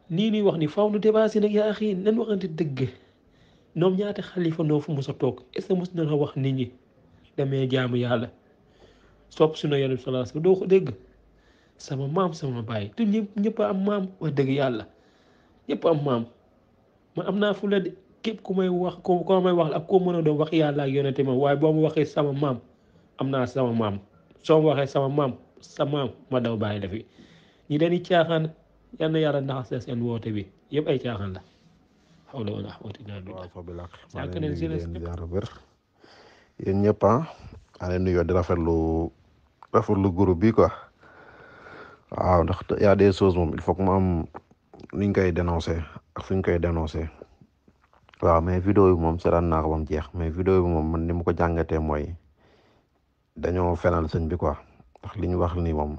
nii ni wax ni faw nu dépassé nag yaa axi nan waxante dëgg ñoom ñaata xalifa noo fu mos a toog est ce que mos na la wax nit ñi demee jaamu yàlla sopp su na yonent bi sallallahu alayhi wasallam doo ko dégg sama maam sama baay te ñëpp am maam wax dëgg yàlla ñëpp am maam man am naa fu la de képp ku may wax ko may wax ak koo mën a doon wax yàlla ak yonente ma waaye boo ma waxee sama maam am naa sama maam soo ma waxee sama maam sa maam ma daw bàyyi la fi ñi dañuy caaxaan yal na yàlla ndaxas seen woote bi yëpp ay caaxaan la xawla wala xawata illa billah sànq nañ si yéen ñëpp maa leen nuyoo di rafetlu groupe bi quoi waaw ndax y a des choses moom il faut que mu am nuñ koy dénoncer ak suñ koy dénoncer waaw mais vidéo bi moom seetaan naa ko ba mu jeex mais vidéo bi moom man ni ma ko jàngatee mooy dañoo fenal sëñ bi quoi ndax li ñu wax ni moom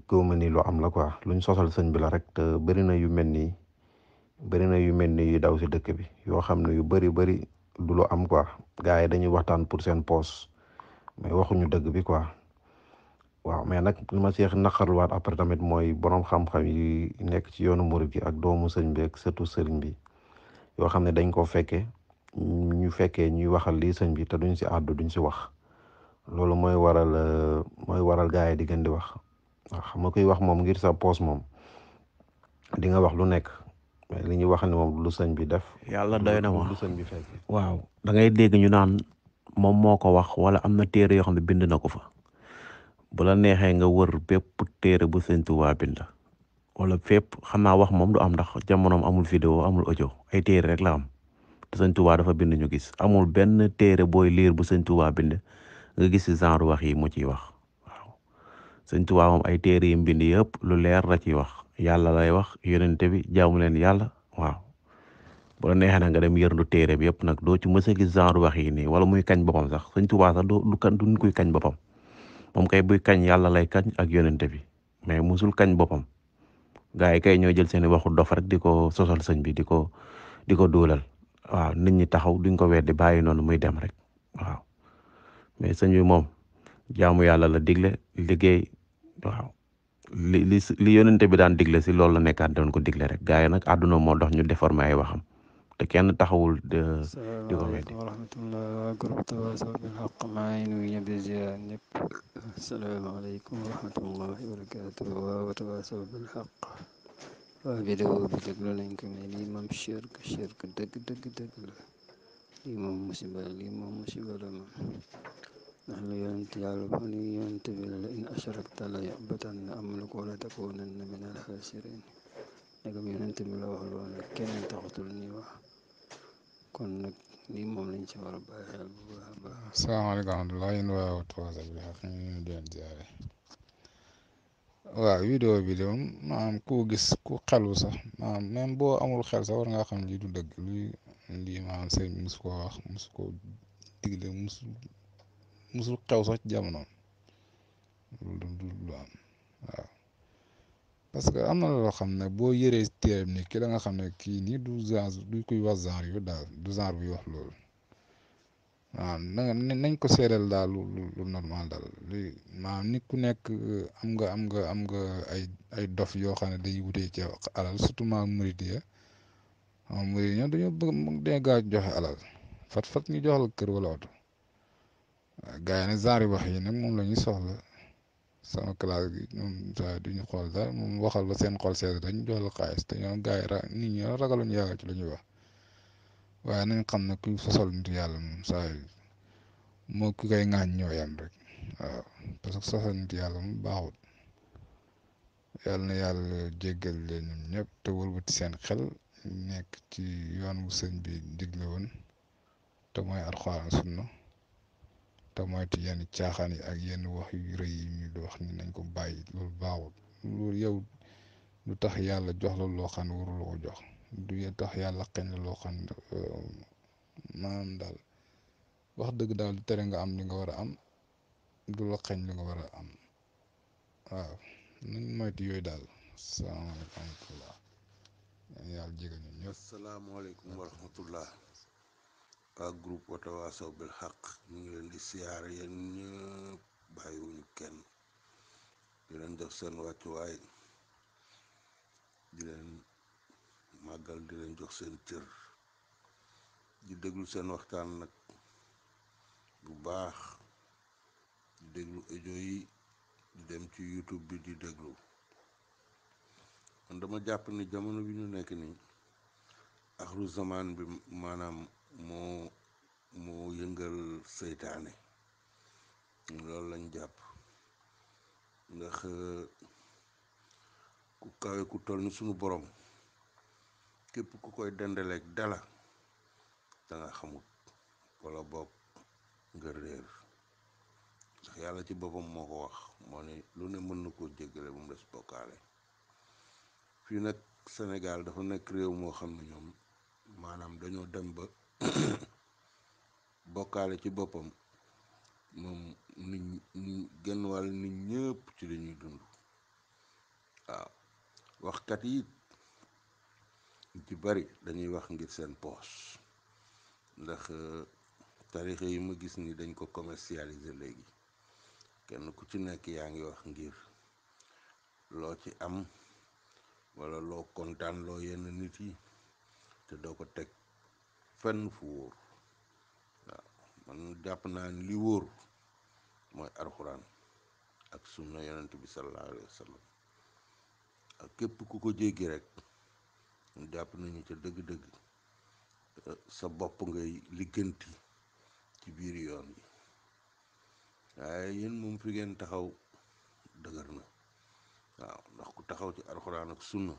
gëwma ni lu am la quoi luñ sosal sëñ bi la rek te bëri na yu mel nii yu daw si dëkk bi yoo xam ne yu bëri du lu am quoi gars yi dañuy waxtaan pour seen poos mais waxuñu dëgg bi quoi waaw mais nag li ma seex naqarluwaat après tamit mooy borom xam-xam yi nekk ci yoonu murid gi ak doomu sëñ bi ak sëtu sëriñ bi yoo xam ne dañ ko fekkee ñuy waxal lii sëñ bi te duñ si àddu duñ si wax loolu mooy waral gars yi di gën di wax waaw xam nga koy wax moom ngir sa poos moom di nga wax lu nekk mais li ñuy wax ne moom lu sëñ bi def yàlla doy na ma lu sëñ bi fekkee waaw da ngay dégg ñu naan moom moo ko wax wala am na téere yoo xam ne bind na ko fa bu la neexee nga wër bépp téere bu sëñ Tuubaa bind wala fépp xam naa wax moom du am ndax jamonoom amul vidéo amul audio ay téere rek la am te sëñ Tuubaa dafa bind ñu gis amul benn téere booy liir bu sëñ Tuubaa bind nga gis si genre wax yi mu ciy wax waaw sëñ Tuubaa moom ay téere yi mbind yëpp lu leer la ciy wax yàlla lay wax yonente bi jaamu leen yàlla waaw bu la neexee nag nga dem yërndu téere bi yëpp nag doo ci mës a gis genre wax yi nii wala muy kañ boppam sax sëñ Tuubaa sax du ñu koy kañ boppam moom kay buy kañ yàlla lay kañ ak yonente bi mais musul kañ boppam gars yi kay ñoo jël seeni waxu dof rek di ko sosal sëñ bi di ko duulal waaw nit ñi taxaw duñ ko weddi bàyyi noonu muy dem rek waaw mais sëñ bi moom jaamu yàlla la digle liggéey waaw li yonente bi daan digle si loolu la nekkaat doon ko digle rek gars yi nag àdduna moo dox ñu déformer ay waxam te kenn taxawul di ko weddi. wa rahmatullah waa groupe Tawaasaw bil Haqq maa ngi nuyu ñëpp di ziar ñëpp asalaamaaleykum wa rahmatullahi wa barakatuh waa Tawaasaw bil Haqq waa vidéo bi déglu nañ ko mais lii moom shirk dëgg la lii moom musiba la moom ndax lu yonent yàlla fa ni yonent bi la in ashrakta la yahbatanna amaluka wa la takunanna min al-khasirin ndegam yonent bi la wax loolu nag kenn taxatul ni wax kon nag lii moom lañ ci war a bàyyi xel bu baax a baax. asalaamaaleykum wa rahmatulah yéen waa Tawaasaw bil Haqq ñu ngi leen di ziare waaw vidéo bi de moom maanaam ku gis ku xelu sax maanaam même boo amul xel sax war ngaa xam lii du dëgg lii maanaam sëñ bi musu ko wax musu ko digle musul xew sax ci jamonoom loolu du lu am waaw parce que am na loo xam ne boo yëree téeram ni ki la nga xam ne kii nii du kuy wax genre yu daal du genre buy wax loolu waaw nañ ko seedeel daal lu normal daal li maanaam nit ku nekk am nga ay dof yoo xam ne dañuy wutee ci alal surtout ma murid yi ñoom dañoo bëgg dañoo gaaw joxe alal fat ñu jox la kër wala oto waaw gars yi nag genre wax yi nag moom la ñuy soxla sama classe gi ñoom saa duñu xool daal moom waxal ba seen xol seet dañu jox la xaalis te ñoom gars yi nit ñi ragaluñu yàlla ci la ñuy wax waaye nañ xam ne kuy sosal nit yàlla moom saa moo ki koy ŋaañ ñoo yem rek waaw parce que sosal nit yàlla mu baaxul. yàlla na yàlla jéggal leen ñoom ñëpp te wëlbati seen xel nekk ci yoon wu sëñ bi digle woon te mooy alxuraan sunna te moytu yenn caaxaan yi ak yenn wax yu rëy yi ñu di wax ni nañ ko bàyyi loolu baaxul. loolu yow lu tax yàlla jox la loo xam ne warul ko jox du tax yàlla xañ la loo xam ne maanaam daal wax dëgg daal du tere nga am li nga war a am du la xañ li nga war a am waaw nañ moytu yooyu daal. salaamaaleykum wa rahmatulah yàlla jégal ñu ñëpp. asalaamaaleykum wa rahmatullah waa groupe Watawasaw bil Haq ñu ngi leen di siyaare yéen ñëpp bàyyiwuñu kenn di leen jox seen wàccuwaay di leen màggal di leen jox seen cër di déglu seen waxtaan nag bu baax di déglu audio yi di dem ci YouTube bi di déglu man dama jàpp ni jamono bi ñu nekk nii axru zaman bi maanaam moo yëngal seytaane loolu lañ jàpp ndax ku kawe ku toll ni sunu borom képp ku koy dendaleeg dala da nga xamut wala boog nga réer ndax yàlla ci boppam moo ko wax moo ne lu ne mën na koo jéggale bu mu des bokkaale fii nag Sénégal dafa nekk réew moo xam ne ñoom maanaam dañoo dem ba bokkaale ci boppam moom nit genn wàll nit ñëpp ci lañuy dund waaw waxkat yi ci bari dañuy wax ngir seen poos ndax tarixa yi ma gis ni dañ ko commercialiser léegi kenn ku ci nekk yaa ngi wax ngir loo ci am wala loo kontaan loo yenn nit yi te doo ko teg fenn fu wóor waaw man jàpp naa ni li wóor mooy alxuraan ak sunna yonent bi sallallahu alayhi wa sallam ak képp ku ko jéggi rek jàpp nañu ca dëgg-dëgg sa bopp ngay ligganti ci biir yoon yi waaye yéen moom fi ngeen taxaw dëgër na waaw ndax ku taxaw ci alxuraan ak sunna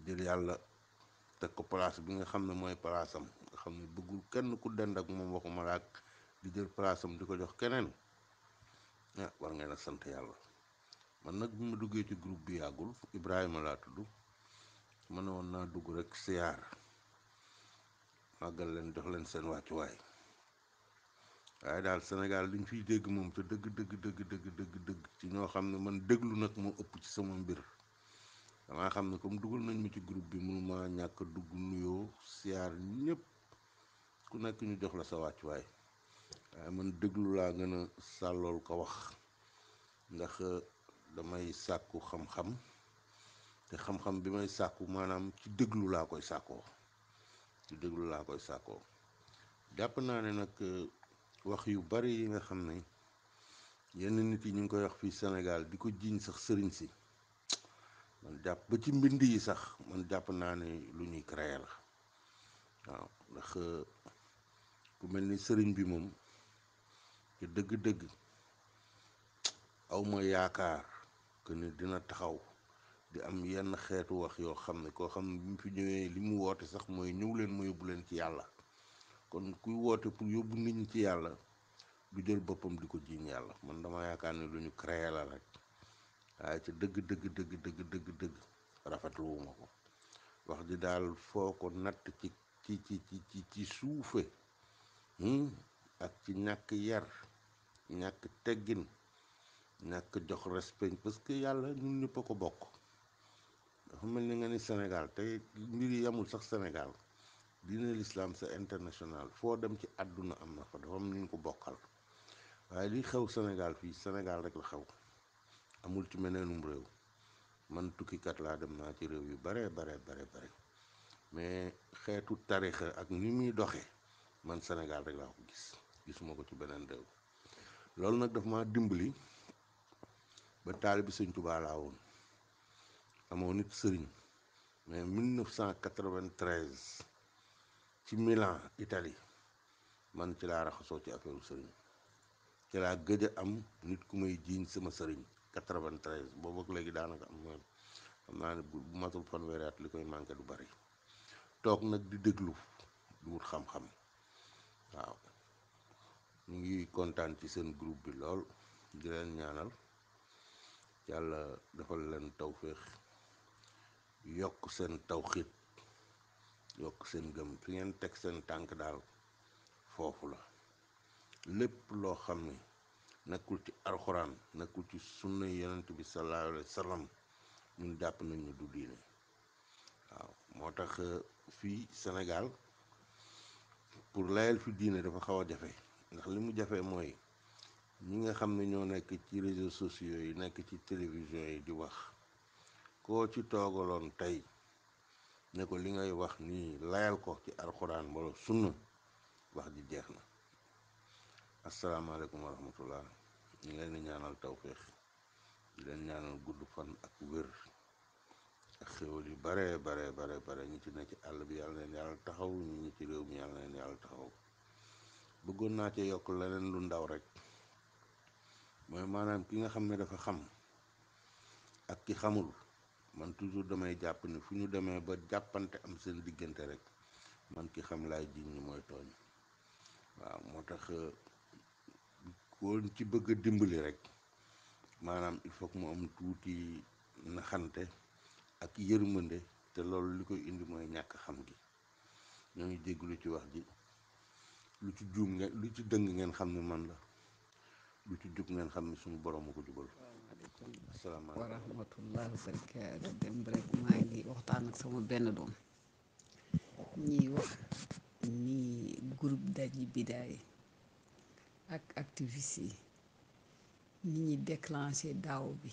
jël yàlla teg ko place bi nga xam ne mooy palaasam nga xam ne bëggul kenn ku dend ak moom waxuma laak di jël palaasam di ko jox keneen ah war ngeen a sant yàlla man nag bi ma duggee ci groupe bi yàggul Ibrahima laa tudd ma ne woon naa dugg rek siyaar màggal leen jox leen seen wàccuwaay waaye daal Sénégal liñ fiy dégg moom te dëgg ci ñoo xam ne man déglu nag moo ëpp ci sama mbir damaa xam ne comme dugal nañ ma ci groupe bi mënuma ñàkk dugg nuyoo siyaar ñëpp ku nekk ñu jox la sa wàccuwaay waaye man déglu laa gën a sàllool ko wax ndax damay sàkku xam-xam te xam-xam bi may sàkku maanaam ci déglu laa koy sàkkoo jàpp naa ne nag wax yu bari yi nga xam ne yenn nit yi ñu ngi koy wax fii Sénégal di ko jiiñ sax sëriñ si man jàpp ba ci mbind yi sax man jàpp naa ne lu ñuy créer la waaw ndax ku mel ni sëriñ bi moom te dëgg-dëgg awma yaakaar que ni dina taxaw di am yenn xeetu wax yoo xam ne koo xam ne bi mu fi ñëwee li mu woote sax mooy ñëw leen ma yóbbu leen ci yàlla kon kuy woote pour yóbbu nit ñi ci yàlla du jël boppam di ko jiiñ yàlla man dama yaakaar ne lu ñu créer la rek waaye ca dëgg rafetluwuma ko wax ji daal foo ko natt ci suufe ak ci ñàkk yar ñàkk teggin ñàkk jox respect parce que yàlla ñun ñëpp a ko bokk dafa mel ni nga ni Sénégal te mbir yi yamul sax Sénégal diine l'islam c'est international foo dem ci àdduna am na fa dafa am ñu ko bokkal waaye li xew Sénégal fii Sénégal rek la xew amul ci meneenum réew man tukkikat laa dem naa ci réew yu bare mais xeetu tarixa ak ni muy doxee man Sénégal rek laa ko gisuma ko ci beneen réew loolu nag daf ma dimbali ba taalibi Sëñ Tuubaa laa woon amoo nit sëriñ mais 1993 ci Milan Italie man ci laa raxasoo ci affaire sëriñ ci laa gëj a am nit ku may jiiñ sama sëriñ 93 boobu ak léegi daanaka am na xam naa ne bu matul fanweeri at li koy manqué du bari toog nag di déglu du wut xam-xam waaw ñu ngi kontaan ci seen groupe bi lool di leen ñaanal yàlla defal leen tawféex yokk seen tawxiit yokk seen gëm fi ngeen teg seen tànk daal foofu la lépp loo xam ne nekkul ci alxuraan nekkul ci sunna yonent bi sallallahu alayhi wa sallam ñun jàpp nañu du diine waaw moo tax fii Sénégal pour layal fi diine dafa xaw a jafe ndax li mu jafe mooy ñi nga xam ne ñoo nekk ci réseaux sociaux yi nekk ci télévision yi di wax koo ci toogaloon tey ne ko li ngay wax nii layal ko ci alxuraan wala sunna wax ji jeex na. asalaamaaleykum wa rahmatullah ñu ngi leen di ñaanal tawféex di leen ñaanal gudd fan ak wér ak xéwal yu bare ñi ci ne ci àll bi yàlla leen yàlla taxaw ñi ci réew mi yàlla leen yàlla taxaw bëggoon naa ci yokk leneen lu ndaw rek mooy maanaam ki nga xam ne dafa xam ak ki xamul man toujours damay jàpp ni fu ñu demee ba jàppante am seen diggante rek man ki xam laay jiñ ni mooy tooñ waaw moo tax koo ci bëgg a dimbali rek maanaam il faut que mu am tuuti naxante ak yërmande te loolu li koy indi mooy ñàkk xam gi ñoo ngi jégglu ci wax ji lu ci juum ngeen lu ci dëng ngeen xam ne man la lu ci jub ngeen xam ne suñu borom a ko jubal. asalaamaaleykum wa rahmatullahi wa barakaatu. dem rek maa ngi waxtaan ak sama benn doom ñiy wax ni groupe Daji Bidaay ak activiste yi ni ñi déclenché daaw bi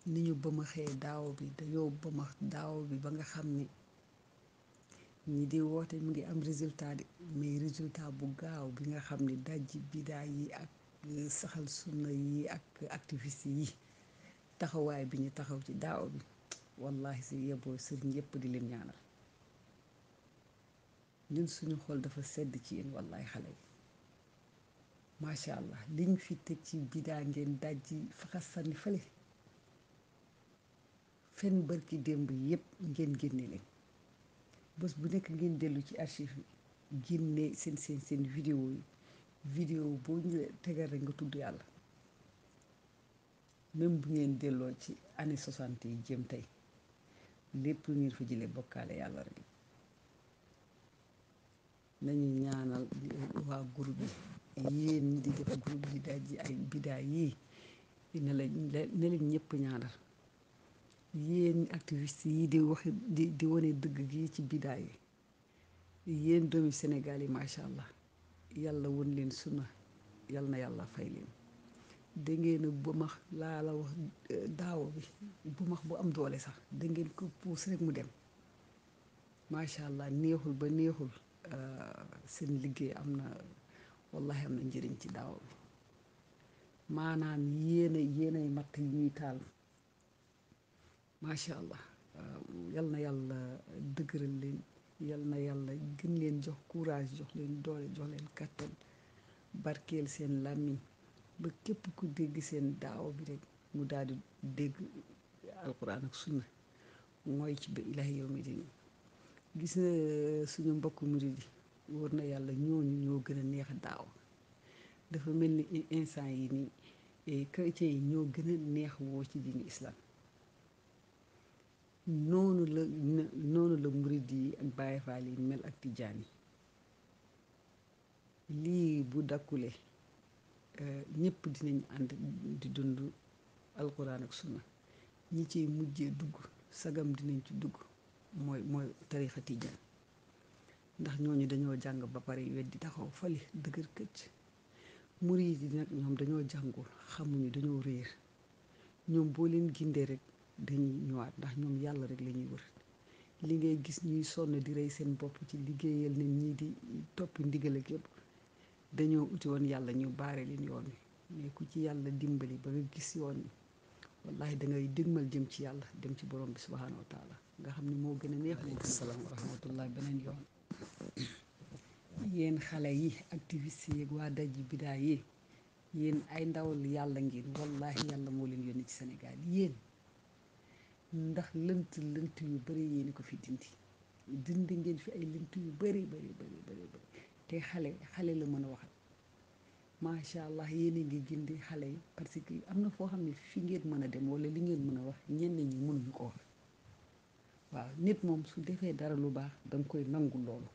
ni ñu bëmaxee daaw bi dañoo bëmax daaw bi ba nga xam ni ñi di woote mu ngi am résultat de mais résultat bu gaaw bi nga xam ni Daji Bidaay yi ak saxal sunna yi ak activiste yi taxawaay bi ñu taxaw ci daaw bi wallahi si yeboo sëriñ yépp di leen ñaanal ñun suñu xol dafa sedd ci yéen wallahi xale yi macha allah liñ fi teg ci bidaa ngeen dajji faxas sànni fële fen barki démb yépp ngeen génne leen bés bu nekk ngeen dellu ci archive yi génne seen vidéo yi vidéo boo ñu tegal rek nga tudd yàlla même bu ngeen delloo ci année 60 yi jëm tey lépp lu ngeen fa jëlee bokkaale yàlla rek nañu ñaanal waa groupe bi yéen ñi di def groupe di dajji ay bidaay yii ne leen ñëpp ñaanal yéen activiste yi di wax di wane dëgg gi ci bidaay yi yéen doomi Sénégal yi macha allah yàlla won leen sunna yàlla na yàlla fay leen dangeen a bëmax laa la wax daaw bi bëmax bu am doole sax dangeen ko puus rek mu dem macha allah neexul ba neexul seen liggéey am na wallahi am na njëriñ ci daaw bi maanaam yéenay matt yi ñuy taal macha allah yal na yàlla dëgëral leen yal na yàlla gën leen jox courage jox leen doole jox leen kàttan barkeel seen làmmiñ ba képp ku dégg seen daaw bi rek mu daal di dégg alquran ak sunna mooy ci ba ilahi yawmi din gis na suñu mbokk murid yi wóor na yàlla ñooñu ñoo gën a neex daaw dafa mel ni instant yi nii chrétiens yi ñoo gën a neex woo ci diini islam noonu la murid yi ak Baay Faal yi mel ak tijaan yi lii bu dakkule ñëpp dinañ ànd di dund alquran ak sunna ñi ciy mujjee dugg sagam dinañ ci dugg mooy tarixa tijaan ndax ñooñu dañoo jàng ba pare weddi taxaw fali dëgër këcc murid yi nag ñoom dañoo jàngul xamuñu dañoo réer ñoom boo leen gindee rek dañuy ñëwaat ndax ñoom yàlla rek la ñuy wër li ngay gis ñuy sonn di rey seen bopp ci liggéeyal nit ñi di toppi ndigal ak yëpp dañoo uti woon yàlla ñu baare leen yoon wi mais ku ci yàlla dimbali ba nga gis yoon wi wallahi da ngay dégmal jëm ci yàlla dem ci borom bi subhanahu wa taala nga xam ne moo gën a neex. Waaleykum salaam wa rahmatullah beneen yoon yéen xale yi activiste yi ak waa dajji bidaa yi yéen ay ndawal yàlla ngeen wallahi yàlla moo leen yónni ci Sénégal yéen ndax lënt lënt yu bari yéen ko fi dindi ngeen fi ay lënt yu bari te xale la mën a waxal macha allah yéen a ngi gindi xale yi parce que am na foo xam ne fi ngeen mën a dem wala li ngeen mën a wax ñenn ñi mënuñu ko wax waaw nit moom su defee dara lu baax danga koy nangu loolu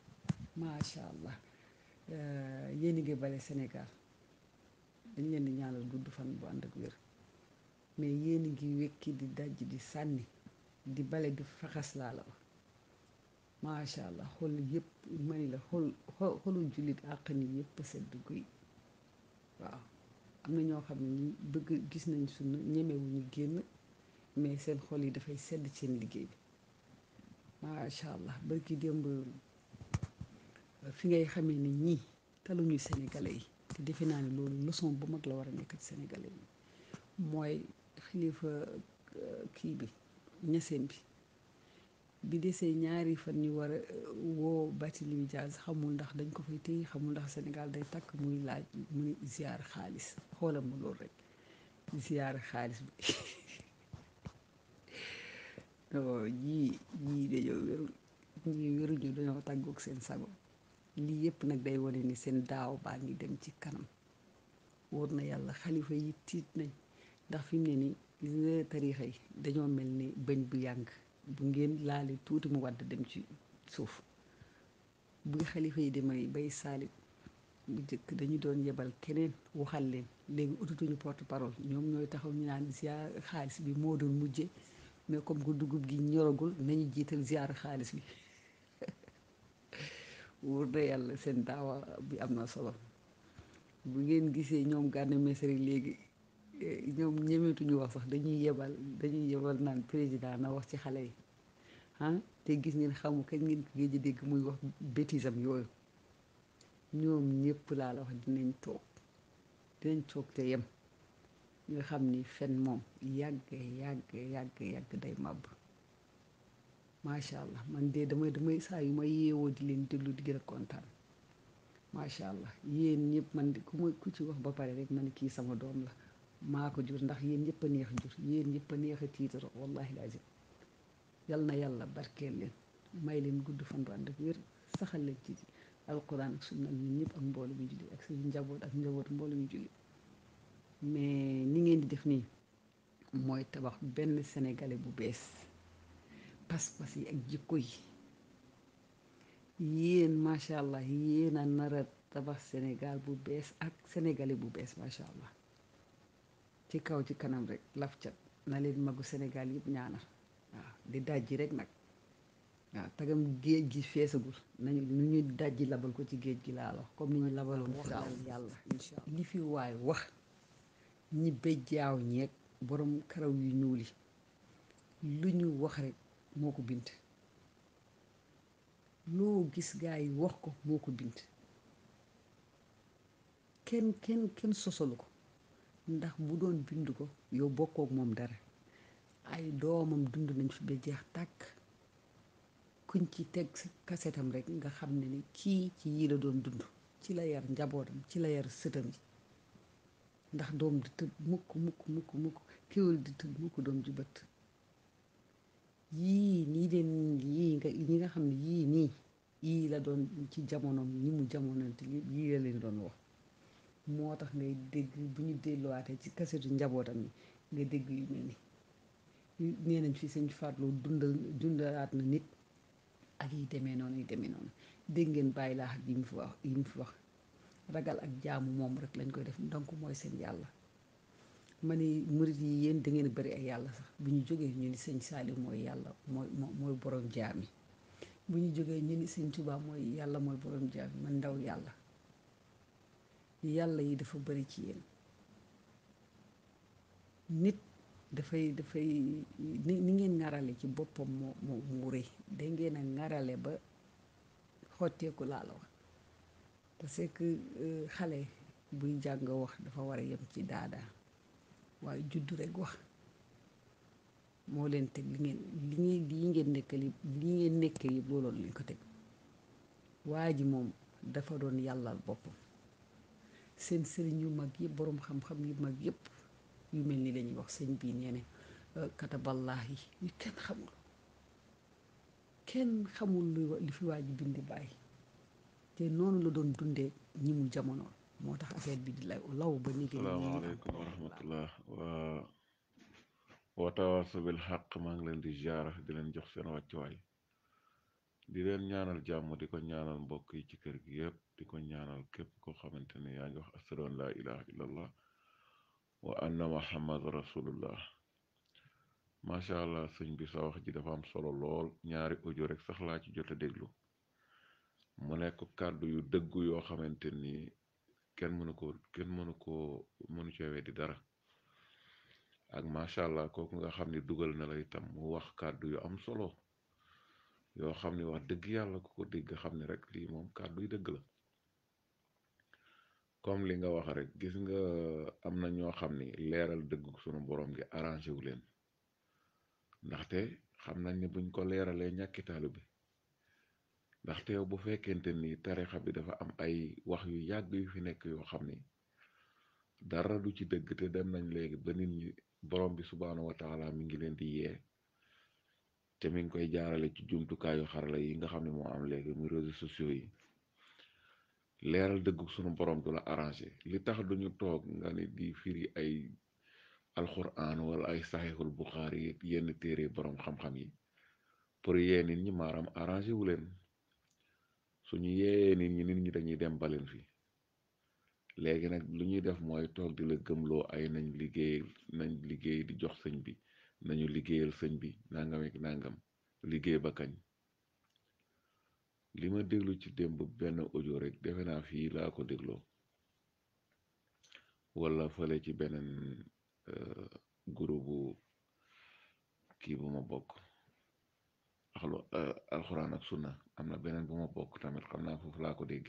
macha allah yéen a ngi bale Sénégal dañ leen di ñaanal gudd fan bu ànd ak wér mais yéen a ngi wekki di dajj di sànni di bale di faxas laa la wax macha allah xol yëpp mani la xolu jullit àq ni yëpp sedd guy waaw am na ñoo xam ne ñu bëgg gis nañ sunu ñemewuñu génn mais seen xol yi dafay sedd seen liggéey bi macha allah barki démb fi ngay xamee ne ñii taluñu sénégalais yi te defe naa ne loolu leçon bu mag la war a nekk ci sénégalais yi mooy xilifa kii bi ñaseen bi desee ñaari fan ñu war a woo Barthélémy Dias xamul ndax dañ ko fay téye xamul ndax Sénégal day takk muy laaj mu ne ziyaar xaalis xoolal ma loolu rek ziyaar xaalis bi ñii dañoo wérul ñii wéruñu dañoo tàggoog seen sago lii yëpp nag day wane ni seen daaw baa ngi dem ci kanam wóor na yàlla xalifa yi tiit nañ ndax fi mu ne nii gis nga tariixa yi dañoo mel ni bëñ bu yàng bu ngeen laali tuuti mu wadd dem ci suuf bu xalifa yi demay bay saalit bu jëkk dañu doon yebal keneen waxal leen léegi utatuñu porte parole ñoom ñooy taxaw ñu naan ziar xaalis bi moo doon mujje mais comme que dugub gi ñoragul nañu jiital ziar xaalis bi wóor na yàlla seen daawa bi am na solo bu ngeen gisee ñoom Gana Messere léegi ñoom ñemeetuñu wax sax dañuy yebal naan président na wax ci xale yi te gis ngeen xamu kañ ngeen ko géej dégg muy wax bêtisam yooyu ñoom ñëpp laa la wax dinañ toog te yem nga xam ni fen moom yàgg day màbb macha allah man de damay saa yu ma yeewoo di leen déglu di gën a kontaan macha allah yéen ñëpp man de ku ci wax ba pare rek man kii sama doom la maa ko jur ndax yéen ñëpp a neex a jur yéen ñëpp a neex a tiitaro wallahi lazim yal na yàlla barkeel leen may leen gudd fan bu ànd ak wér saxal leen ci alquran ak sunna ñun ñëpp ak mboolu mu julli ak suñu njaboot ak njaboot mboolu mu julli mais ni ngeen di def nii mooy tabax benn sénégalais bu bees pas-pas yi ak jikko yi yéen macha allah yéen a nar a tabax Sénégal bu bees ak sénégalais bu bees macha allah ci kaw ci kanam rek laf cat na leen magu Sénégal yëpp ñaanal waaw di dajji rek nag waaw tagam géej gi feesagul nañu nu ñuy dajji labal ko ci géej gi laa wax comme ni ñu labaloon firaaw yàlla incha allah li fi waay wax ñi béjjaaw ñeeg borom karaw yu ñuul yi lu ñu wax rek moo ko bind loo gis gaa yi wax ko moo ko bind kenn sosalu ko ndax bu doon bind ko yow bokkook moom dara ay doomam dund nañ fi ba jeex tàkk kuñ ci teg kasetam rek nga xam ne ni kii ci yii la doon dund ci la yar njabootam ci la yar sëtam yi ndax doom di tëb mukk kéwél di tëb mukk doom ji bët yii nii leen ñi nga xam ne yii la doon ci jamonoom ñi mu jamonante yii la leen doon wax moo tax ngay dégg bu ñu delluwaatee ci kasetu njabootam yi nga dégg yu mel ni nee nañ fi sëñ Fallou dundalaat na nit ak yi demee noonu dégg ngeen bàyyi laax yi mu fi wax ragal ak jaamu moom rek lañ koy def donc mooy seen yàlla ma ni murit yi yéen da ngeen bëri ay yàlla sax bu ñu jógee ñu ni sëñ Saaliw mooy yàlla mooy borom jaam yi bu ñu jógee ñu ni sëñ Tuubaa mooy yàlla mooy borom jaam yi man ndaw yàlla yi dafa bëri ci yéen nit dafay ni ngeen ŋarale ci boppam mu rëy da ngeen a ŋarale ba xotteeku laa la wax parce que xale buy jàng wax dafa war a yem ci daadaa waaye juddu rek wax moo leen teg li ngeen nekk yëpp looloon lañ ko teg waa ji moom dafa doon yàllal boppam seen sëriñ yu mag yëpp boroom xam-xam yu mag yëpp yu mel ni lañuy wax sëñ bii nee ne kataballaahi yu kenn xamul li fi waa ji bindi bàyyi te noonu la doon dundee ñi mu jamonoon moo tax affaire bi di law ba ni gën salaamaaleykum wa rahmatullah waa Watawaasaw bil Haqq maa ngi leen di ziara di leen jox seen wàccuwaay di leen ñaanal jàmm di ko ñaanal mbokk yi ci kër gi yëpp di ko ñaanal képp koo xamante ne yaa ngi wax ashhadu an laa ilaha illallah wa anna muhammad rasulullah macha allah sëñ bi sa wax ji dafa am solo lool ñaari audio rek sax laa ci jot a déglu mu nekk kàddu yu dëggu yoo xamante ni kenn mënu cee weddi dara ak macha allah kooku nga xam ni dugal na la itam mu wax kàddu yu am solo yoo xam ni wax dëgg yàlla ku ko dégg xam ni rek lii moom kàddu yu dëgg la comme li nga wax rek gis nga am na ñoo xam ni leeral dëggu sunu borom gi arrangé wu leen ndaxte xam nañ ne buñ ko leeralee ñàkki taalu bi ndaxte yow bu fekkente ni tarixa bi dafa am ay wax yu yàgg yu fi nekk yoo xam ni dara du ci dëgg te dem nañ léegi ba nit ñi borom bi subhaanahu wa taala mi ngi leen di yee te mi ngi koy jaarale ci jumtukaayu xarala yi nga xam ne moo am léegi muy réseaux sociaux yi leeral dëggu sunu borom du la arrangé li tax duñu toog nga ni di firi ay alquran wala ay saxiixul buxaari yenn téere borom xam-xam yi pour yee nit ñi maaram arrangé wu leen suñu yeeyee nit ñi dañuy dem baleen fi léegi nag lu ñuy def mooy toog di la gëmloo ay nañ liggéey di jox sëñ bi nañu liggéeyal sëñ bi nangam ak nangam liggéey ba kañ li ma déglu ci démb benn audio rek defe naa fii laa ko dégloo wala fële ci beneen groupe bu kii bu ma bokk alxuraan ak sunna am na beneen bu ma bokk tamit xam naa foofu laa ko dégg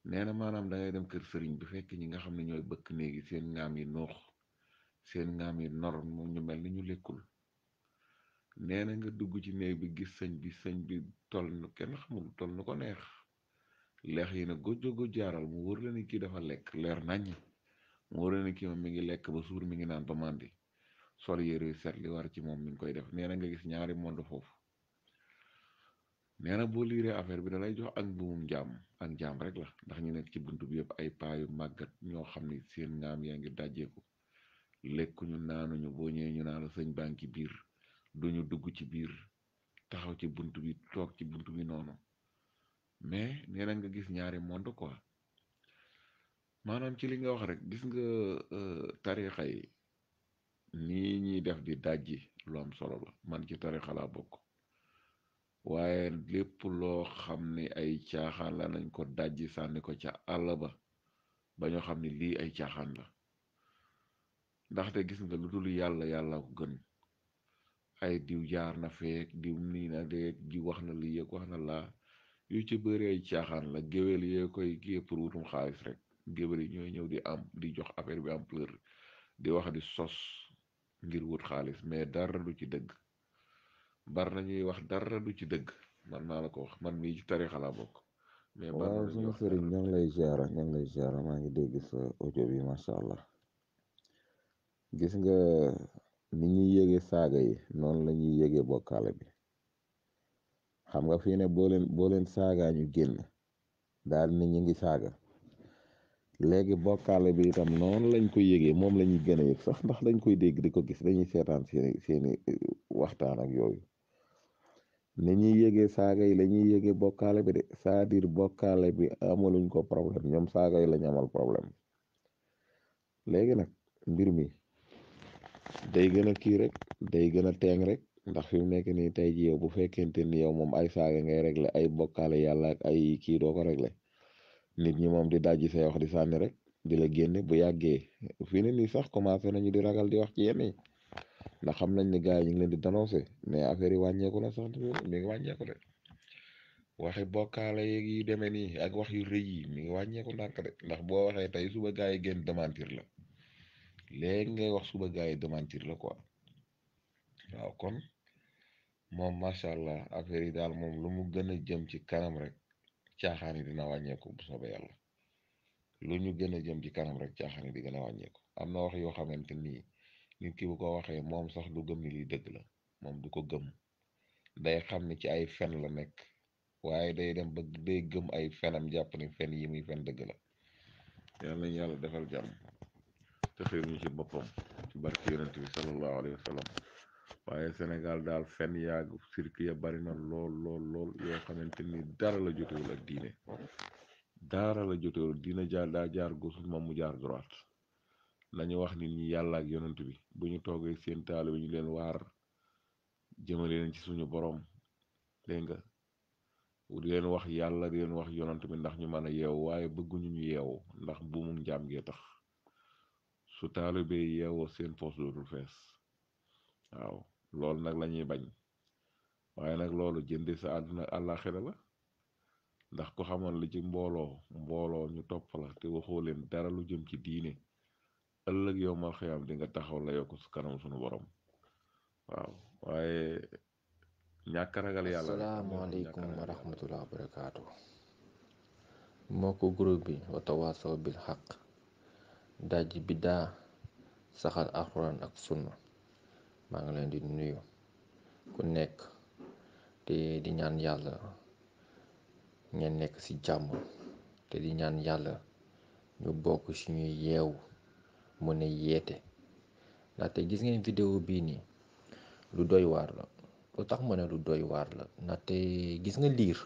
nee na maanaam dangay dem kër sëriñ bi fekk ñi nga xam ne ñooy bëkk néegi seen ngaam yi noox seen ngaam yi nor moom ñu mel ni ñu lekkul nee na nga dugg ci néeg bi gis sëñ bi tol nu kenn xamul tol nu ko neex leex yi na gójjo jaaral mu wóor la ni kii dafa lekk leer naññ mu wóor la ni kii moom mi ngi lekk ba suur mi ngi naan ba màndi sol yére yu set li war ci moom mi ngi koy def nee na nga gis ñaari monde foofu nee na boo liiree affaire bi dalay jox ak mbuumum njaam ak njaam rek la ndax ñu nekk ci bunt bi yëpp ay paayu màggat ñoo xam ni seen ngaam yaa ngi dajjeeku lekkuñu naanuñu boo ñëwee ñu naan la sëñ baa ngi ci biir duñu dugg ci biir taxaw ci bunt bi toog ci bunt bi noonu mais nee na nga gis ñaari monde quoi maanaam ci li nga wax rek gis nga tarixa yi nii ñuy def di dajji lu am solo la man ci tarixa laa bokk waaye lépp loo xam ni ay caaxaan la nañ ko dajji sànni ko ca àll ba ñoo xam ni lii ay caaxaan la ndaxte gis nga lu dul yàlla ko gën ay diw jaar na feek diw nii na deeg di wax na lii yëg wax na laa yu ci bëri ay caaxaan la géwél yee koy kii pour wutum xaalis rek géwél yi ñooy ñëw di jox affaire bi ampleur di wax di sos ngir wut xaalis mais dara du ci dëgg bar nañuy wax dara du ci dëgg man maa la ko wax man mii ci tarixa laa bokk mais waaw suñu sëriñ ñoo ngi lay ziara maa ngi dégg sa audio bi macha allah gis nga ni ñuy yéege saaga yi noonu la ñuy yéege bokkaale bi xam nga fii ne boo leen saagaa ñu génn daal ni ñu ngi saaga léegi bokkaale bi itam noonu lañ koy yégee moom la ñuy gën a yëg sax ndax dañ koy dégg di ko gis dañuy seetaan seeni waxtaan ak yooyu ni ñuy yégee saaga yi la ñuy yégee bokkaale bi de c'est-à-dire bokkaale bi amaluñ ko problème ñoom saaga yi lañ amal problème léegi nag mbir mi day gën a kii rek day gën a teeng rek ndax fi mu nekk nii tey ji yow bu fekkente ni yow moom ay saaga ngay régler ay bokkaale yàlla ak ay kii doo ko régler nit ñi moom di dajji say wax di sànni rek di la génne bu yàggee fii ne nii sax commencé nañu di ragal di wax ci yenn yi ndax xam nañ ne gars yi ñu ngi leen di dénoncé mais affaire yi wàññeeku na sax mi ngi wàññeeku de waxi bokkaale yeeg yi demee nii ak wax yu rëy yi mi ngi wàññeeku ndànk de ndax boo waxee tey suba gars yi génn démentir la léegi ngay wax suba gars yi démentir la quoi waaw kon moom macha allah affaire yi daal moom lu mu gën a jëm ci kanam rek caaxaan yi dina wàññeeku bu soobee yàlla. lu ñu gën a jëm ci kanam rek caaxaan yi di gën a wàññeeku. am na wax yoo xamante ni nit ki bu ko waxee moom sax du gëm ni lii dëgg la, moom du ko gëm. day xam ni ci ay fen la nekk, waaye day dem ba day gëm ay fenam, jàpp ni fen yi muy fen dëgg la. yal nañu yàlla defal jàmm te xiir ñu ci boppam ci barke yonent bi sallallahu alayhi wa sallam. waaye Sénégal daal fen yaag sirk ya bari na lool lool lool yoo xamante ni dara la jotewul ak diine, dara la jotewul diine. daa jaar gauche moom mu jaar droite. nañu wax nit ñi yàlla ak yonent bi bu ñu toogee seen taal bi ñu leen waar jëmale leen ci suñu borom, dégg nga, di leen wax yàlla di leen wax yonent bi ndax ñu mën a yeewu. waaye bëgguñu ñu yeewu ndax buumum njaam gee tax. su taalibe yeewoo seen poos dootul fees. waaw loolu nag la ñuy bañ. waaye nag loolu jënde sa àdduna àllaaxira la, ndax ko xamoon li ci mbooloo ñu topp la te waxoo leen dara lu jëm ci diine, ëllëg yow mal xiyam di nga taxaw la yokk su kanam suñu borom. waaw waaye ñàkk ragal yàlla. asalaamaaleykum wa rahmatullah wa barakaatu. moo ko groupe bi watawaasaw bil xaq dajji biddaa saxal alxuraan ak sunna. maa ngi leen di nuyu ku nekk te di ñaan yàlla ngeen nekk ci jàmm, te di ñaan yàlla ñu bokk ci ñuy yeewu mën a yeete. ndaxte gis ngeen vidéo bii nii lu doy waar la. lu tax ma ne lu doy waar la ndaxte gis nga liir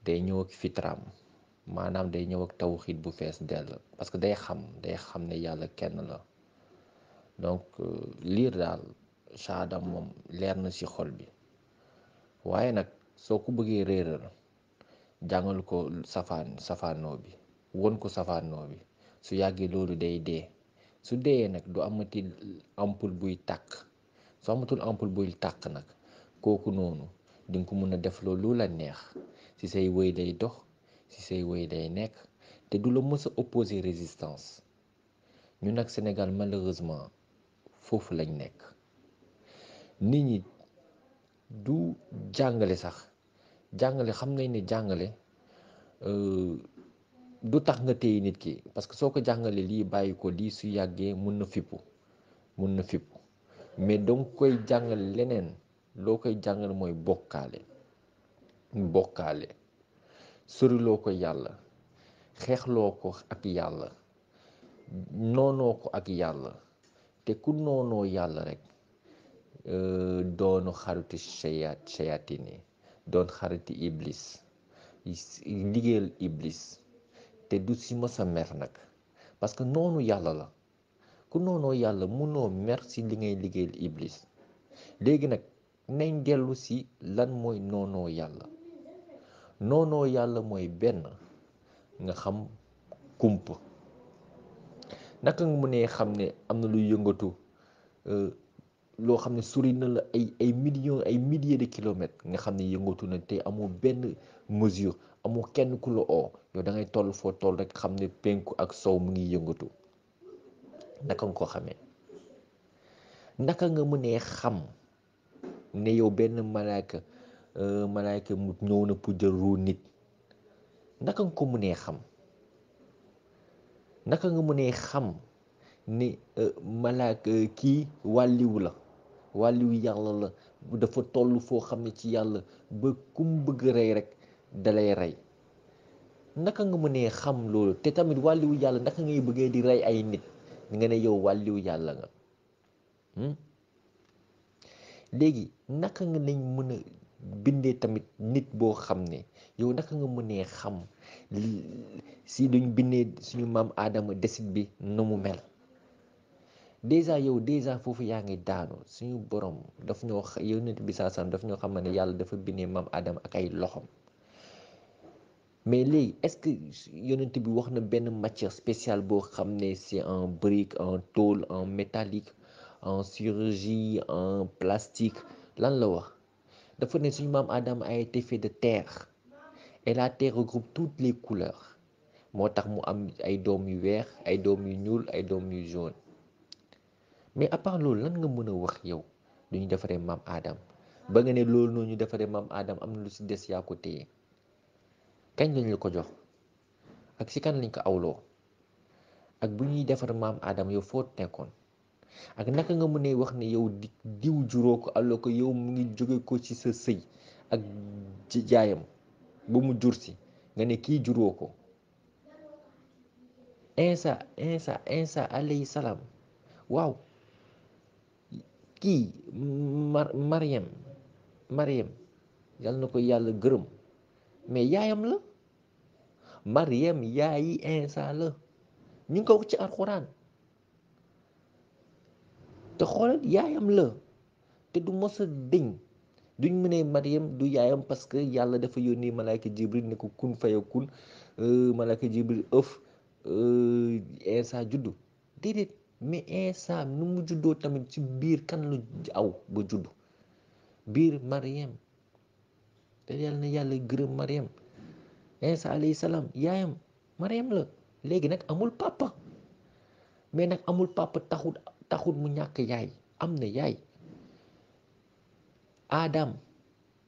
day ñëw ak fitraam, maanaam day ñëw ak tawxiid bu fees dell, parce que day xam ne yàlla kenn la. donc liir daal saadam moom leer na ci xol bi. waaye nag soo ko bëggee réeral jàngal ko safaanoo bi, won ko safaanoo bi, su yàggee loolu day dee. su deeyee nag du amati ampoule buy tàkk. su amatul ampoule buy tàkk nag kooku noonu dinga ko mën a def loolu la neex. ci say wëy day dox, ci say wëy day nekk, te du la mës a opposer résistance. ñu nag Sénégal malheureusement foofu lañ nekk. nit ñi du jàngale sax. jàngale xam nañ ne jàngale du tax nga téye nit ki, parce que soo ko jàngalee lii bàyyi ko lii, su yàggee mun na fippu mais danga koy jàngale leneen. loo koy jàngale mooy bokkaale soriloo ko yàlla, xeexloo ko ak yàlla, noonoo ko ak yàlla. te ku noonoo yàlla rek doonu xaritu shayatin yi, doon xariti iblis, liggéeyal iblis, te du si mës a mer nag, parce que noonu yàlla la. ku noonoo yàlla munoo mer si li ngay liggéeyal iblis. léegi nag nañ dellu si lan mooy noonoo yàlla. noonoo yàlla mooy benn, nga xam kumpa. naka nga mënee xam ne am na luy yëngatu loo xam ne sori na la ay millions ay milliers de kilomètres, nga xam ne yëngatu na te amoo benn mesure, amoo kenn ku la oo, yow da ngay toll foo toll rek xam ne penku ak sow mu ngi yëngatu. naka nga ko xamee? naka nga mënee xam ne yow benn malaaka mu ñëw na pour jël ruu nit? naka nga ko mënee xam? naka nga mënee xam ne malaaka kii wàlliwu la, wàlliwu yàlla la, dafa toll foo xam ne ci yàlla ba ku mu bëgg rey rek dalay rey? naka nga mënee xam loolu? te tamit wàlliwu yàlla naka ngay bëggee di rey ay nit nga ne yow wàlliwu yàlla nga? léegi naka nga nañ mën a bindee tamit nit boo xam ne yow naka nga mënee xam si duñ bindee suñu maam aadama desit bi nu mu mel? déjà foofu yaa ngi daanu. suñu borom daf ñoo yonent bi saasam daf ñoo xam ne yàlla dafa bindee maam aadama ak ay loxom. mais léegi est-ce que yonent bi wax na benn matière spéciale boo xam ne c'est en brique, en tôle, en métallique, en chirurgie, en plastique? lan la wax? dafa ne suñu maam Adama a été fait de terre, et la terre regroupe toutes les couleurs. moo tax mu am ay doom yu weex, ay doom yu ñuul, ay doom yu jaune. mais à part loolu lan nga mën a wax yow lu ñu defaree maam Adama ba nga ne loolu noonu ñu defaree maam Adama am na lu si des yaa ko téye? kañ lañ la ko jox ak si kan lañ ko awloo ak bu ñuy defar maam Adama yow foo nekkoon ak naka nga mënee wax ne yow diw juróo ko alors que yow mu ngi jóge ko ci sa sëy ak jaayam ba mu jur si nga ne kii juróo ko. Insa alayhi salaam waaw kii Mariam yal na ko yàlla gërëm mais yaayam la Mariam yaayi Insa la ñu ngi ko wax ci alxuraan te xoolal yaayam la te du mos a dëñ duñ mu ne Mariam du yaayam parce que yàlla dafa yónni malaaka Jibril ne ko kun fayakun malaaka Jibril Insa juddu déedéet mais Insa nu mu juddoo tamit ci biir kan la aw ba juddu biir Mariam te yàlla na yàlla gërëm Mariam Insa alayhi salaam yaayam Mariam la léegi nag amul papa mais nag amul papa taxut mu ñàkk yaay am na yaay Adam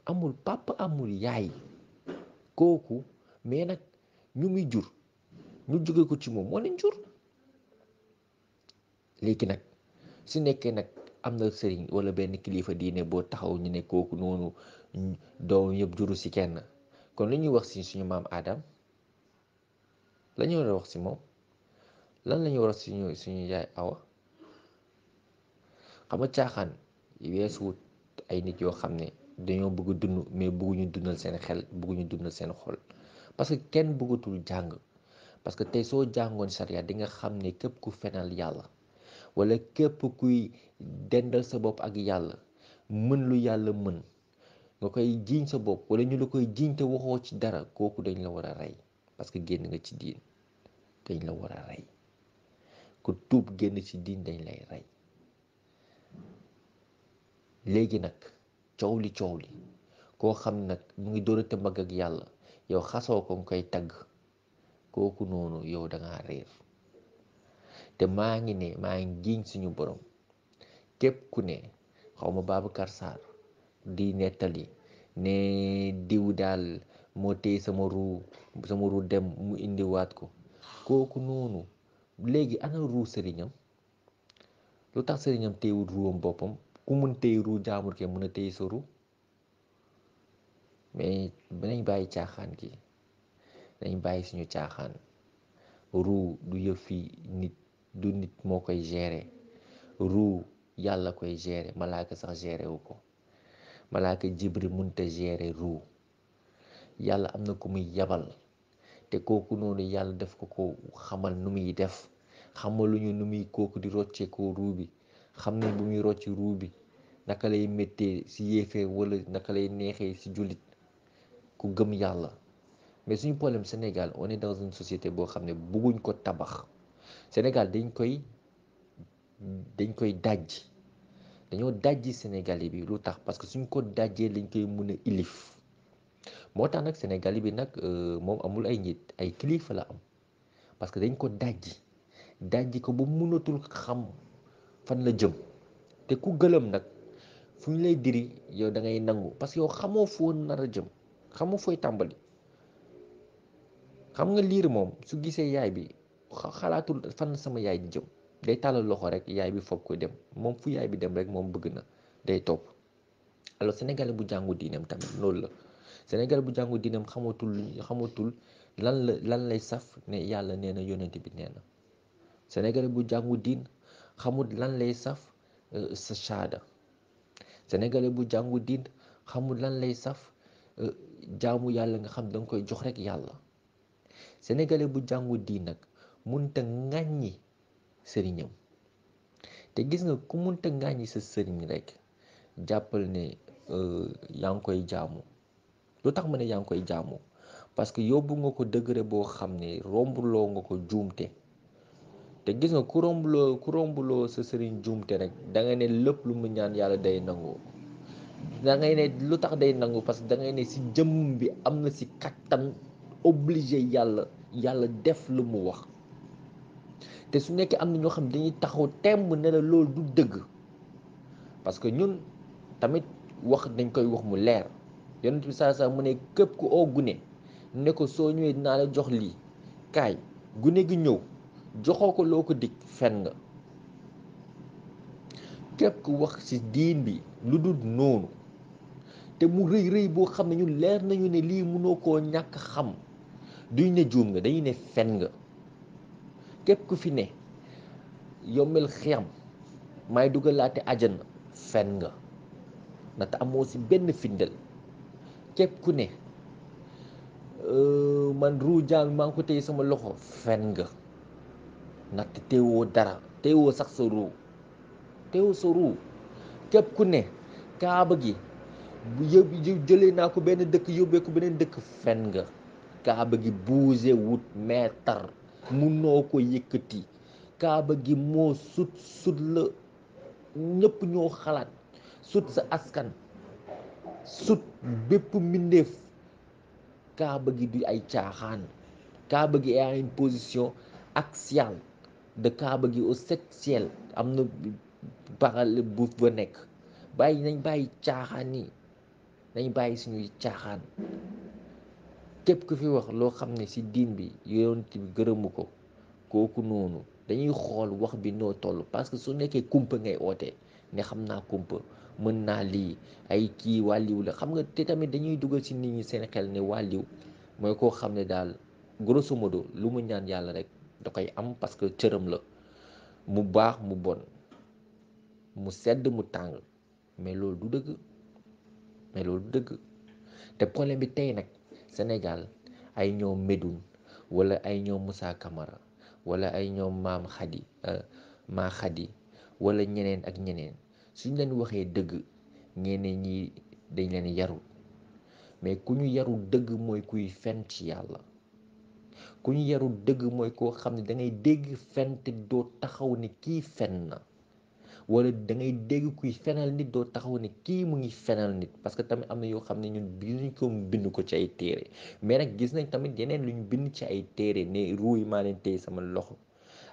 amul papa amul yaay kooku mais nag ñu muy jur ñu jóge ko ci moom moo leen jur léegi nag su nekkee nag am na sëriñ wala benn kilifa diine boo taxaw ñu ne kooku noonu doom yëpp juru ci kenn kon lu ñuy wax ci suñu maam Adam la ñu war a wax ci moom lan la ñu war a suñu yaay Awa xam nga caaxaan weesuwut ay nit yoo xam ne dañoo bëgg dund mais bëgguñu dundal seen xel bëgguñu dundal seen xol parce que kenn bëggatul jàng parce que tey soo jàngoon sariya di nga xam ne képp ku fenal yàlla wala képp kuy dendal sa bopp ak yàlla mën lu yàlla mën nga koy jiiñ sa bopp wala ñu la koy jiiñ te waxoo ci dara kooku dañ la war a rey parce que génn nga ci diin dañ la war a rey ku tuub génn ci diin dañ lay rey léegi nag coow li koo xam nag mu ngi dóorate mbagg ak yàlla yow xasoo ko nga koy tagg kooku noonu yow dangaa réer te maa ngi giñ suñu borom képp ku ne xawma Babacar Sarr di nettali ne diw daal moo téye sama ruu dem mu indiwaat ko kooku noonu léegi ana ruu sëriñam lu tax sëriñam téyewul ruwam boppam ku mun téye ruu jaamur ke mën a téye sa ruu mais nañ bàyyi caaxaan gi nañ bàyyi suñu caaxaan ruu du yëfi nit du nit moo koy gérer ruu yàlla koy gérer malaaka sax gérer wu ko malaaka Jibril mënta gérer ruu yàlla am na ku muy yabal te kooku noonu yàlla def ko xamal nu muy def xamaluñu nu muy kooku di roccee ko ruu bi xam nañ bu muy rocci ruu bi naka lay méttee ci yéefee wala naka lay neexee ci jullit ku gëm yàlla mais suñu problème Sénégal on est dans une société boo xam ne bëgguñ ko tabax Sénégal dañ koy dajji dañoo dajji Sénégalais bi lu tax parce que suñ ko dajjee lañ koy mën a ilif moo tax nag Sénégalais bi nag moom amul ay njiit ay kilifa la am parce que dañ ko dajji ko ba mënatul xam fan la jëm te ku gëlëm nag fu ñu lay diri yow da ngay nangu parce que yow xamoo foo nar a jëm xamoo fooy tàmbali xam nga liir moom su gisee yaay bi xalaatul fan la sama yaay di jëm day tàllal loxo rek yaay bi foog ko dem moom fu yaay bi dem rek moom bëgg na day topp alors sénégalais bu jàngu diinam tamit loolu la sénégalais bu jàngu diinam xamatul lan lay saf ne yàlla nee na yonent bi nee na sénégalais bu jàngu diin xamul lan lay saf sa shaada sénégalais bu jàngu diin xamul lan lay saf jaamu yàlla nga xam danga koy jox rek yàlla sénégalais bu jàngu diin nag munta ŋàññi sëriñam te gis nga ku munta ŋàññi sa sëriñ rek jàppal ne yaa ngi koy jaamu lu tax ma ne yaa ngi koy jaamu parce que yóbbu nga ko degré boo xam ne rombuloo nga ko juumte te gis nga ku rombuloo sa sëriñ juumte rek da nga ne lépp lu mu ñaan yàlla day nangu da ngay ne lu tax day nangu parce que da ngay ne si jëmm bi am na si kattan obligé yàlla def lu mu wax te su nekkee am na ñoo xam dañuy taxaw temb ne la loolu du dëgg parce que ñun tamit wax dañ koy wax mu leer yonent bi saa mu ne képp ku oo gune ne ko soo ñëwee dinaa la jox lii kaay gune gi ñëw joxoo ko loo ko dig fen nga. képp ku wax ci diin bi lu dul noonu te mu rëy rëy boo xam ne ñu leer nañu ne lii mënoo koo ñàkk xam duñ ne juum nga dañuy ne fen nga. képp ku fi ne yombel xiyam may dugalaate àjjana fen nga ndaxte amoo ci benn findel. képp ku ne man ruu jaam maa ngi ko téye sama loxo fen nga ndaxte teewoo dara teewoo sax sa ruu teewoo sa ruu. képp ku ne kaaba gi bu jëlee naa ko benn dëkk yóbbee ko beneen dëkk fen nga. kaaba gi bougé wut meetar munoo ko yëkkati. kaaba gi moo sut la ñëpp ñoo xalaat sut sa askan sut bépp mbindeef. kaaba gi du ay caaxaan. kaaba gi est une position axiale de kaaba gi au 7e ciel am na parallèle bu fa nekk. nañ bàyyi caaxaan yi nañ bàyyi suñuy caaxaan. képp ku fi wax loo xam ne ci diin bi yonent bi gërëmu ko kooku noonu dañuy xool wax bi noo toll parce que su nekkee kumpa ngay oote ne xam naa kumpa mën naa lii ay kii wàlliw la xam nga te tamit dañuy dugal ci nit ñi seen xel ne wàlliw mooy koo xam ne daal grosso modo lu mu ñaan yàlla rek da koy am parce que cëram la mu baax mu bon mu sedd mu tàng mais loolu du dëgg te problème bi tey nag Sénégal ay ñoom Médoune wala ay ñoom Moussa Camara wala ay ñoom maa Khady wala ñeneen ak ñeneen suñ leen waxee dëgg ñeneen ñi dañ leen yarul mais ku ñu yarul dëgg mooy kuy fen ci yàlla. ku ñu yarul dëgg mooy koo xam ne da ngay dégg fen te doo taxaw ne kii fen na wala da ngay dégg kuy fenal nit doo taxaw ne kii mu ngi fenal nit parce que tamit am na yoo xam ne ñun bind ko bind ko ci ay téere mais nag gis nañ tamit yeneen lu ñu bind ci ay téere ne ruuy maa leen téye sama loxo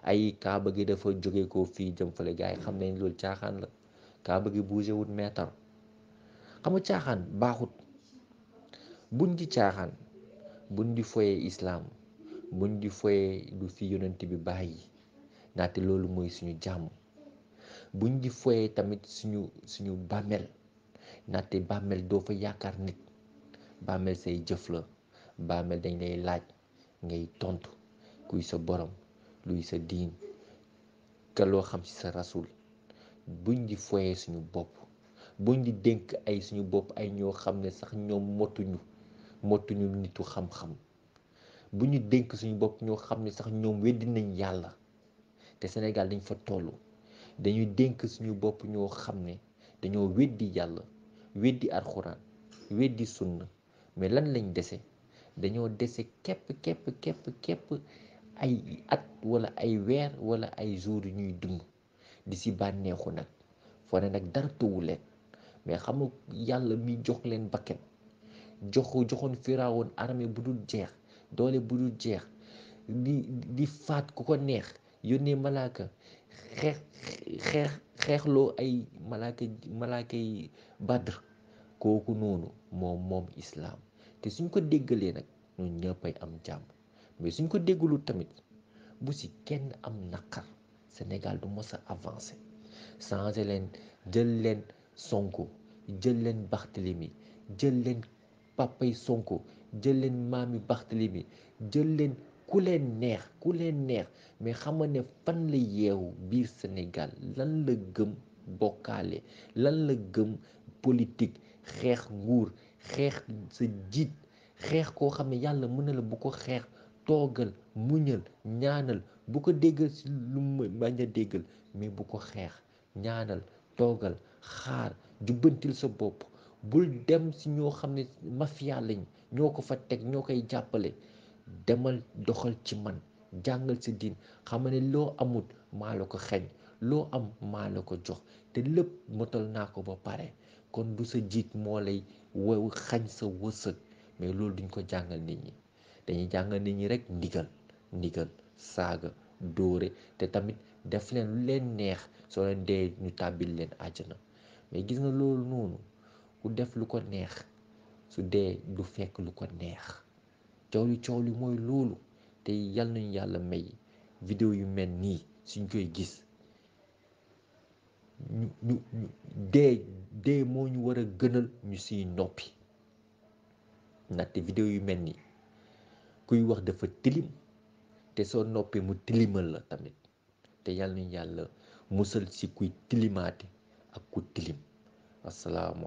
ay kaaba gi dafa jóge ko fii jëm fële gars yi xam nañ loolu caaxaan la. kaaba gi bougé wut meetar xam nga caaxaan baaxut. buñ di caaxaan buñ di foyee islaam buñ di foyee lu fi yonent bi bàyyi ndaxte loolu mooy suñu jàmm. buñ di foyee tamit suñu bàmmeel ndaxte bàmmeel doo fa yaakaar nit. bàmmeel say jëf la. bàmmeel dañ lay laaj ngay tontu kuy sa borom luy sa diin ka loo xam ci sa rasul. buñ di foyee suñu bopp buñ di dénk ay suñu bopp ay ñoo xam ne sax ñoom motuñu nitu xam-xam. bu ñu dénk suñu bopp ñoo xam ne sax ñoom weddi nañ yàlla te Sénégal dañ fa toll. dañuy dénk suñu bopp ñoo xam ne dañoo weddi yàlla weddi alxuraan weddi sunna mais lan lañ dese dañoo dese képp ay at wala ay weer wala ay jours yu ñuy dund di ci bànneexu nag foo ne nag dara tëwu leen mais xam nga yàlla mi jox leen bakkan joxoon Firaawoon armée bu dul jeex doole bu dul jeex di faat ku ko neex yónnee malaaka xeexloo ay malaaka yi Badr kooku noonu moom islaam te suñ ko déggalee nag ñun ñëppay am jàmm mais suñ ko déggalu tamit bu ci kenn am naqar Sénégal du mos a avancé changé leen jël leen Sonko jël leen Barthélemy jël leen papay Sonko jël leen maami Barthélemy jël leen ku leen neex mais xam nga ne fan la yeewu biir Sénégal lan la gëm bokkaale lan la gëm politique xeex nguur xeex sa jiit xeex koo xam ne yàlla mën na la bu ko xeex toogal muñal ñaanal bu ko déggal ci lu mu bañ a déggal mais bu ko xeex ñaanal toogal xaar jubbantil sa bopp bul dem ci ñoo xam ne mafia lañ ñoo ko fa teg ñoo koy jàppale demal doxal ci man jàngal sa diin xam ne loo amut maa la ko xeñ loo am maa la ko jox te lépp motal naa ko ba pare kon du sa jiit moo lay xañ sa wërsëg mais loolu duñ ko jàngal nit ñi dañuy jàngal nit ñi rek ndigal saaga dóore te tamit def leen lu leen neex soo leen dee ñu tàbbil leen àjjana mais gis nga loolu noonu ku def lu ko neex su dee du fekk lu ko neex coow li mooy loolu. te yal nañu yàlla may vidéo yu mel nii suñ koy gis ñu dee moo ñu war a gënal ñu siy noppi. ndaxte vidéo yu mel nii kuy wax dafa tilim te soo noppee mu tilimal la tamit te yal nañu yàlla musal si kuy tilimaate ak ku tilim. assalaamu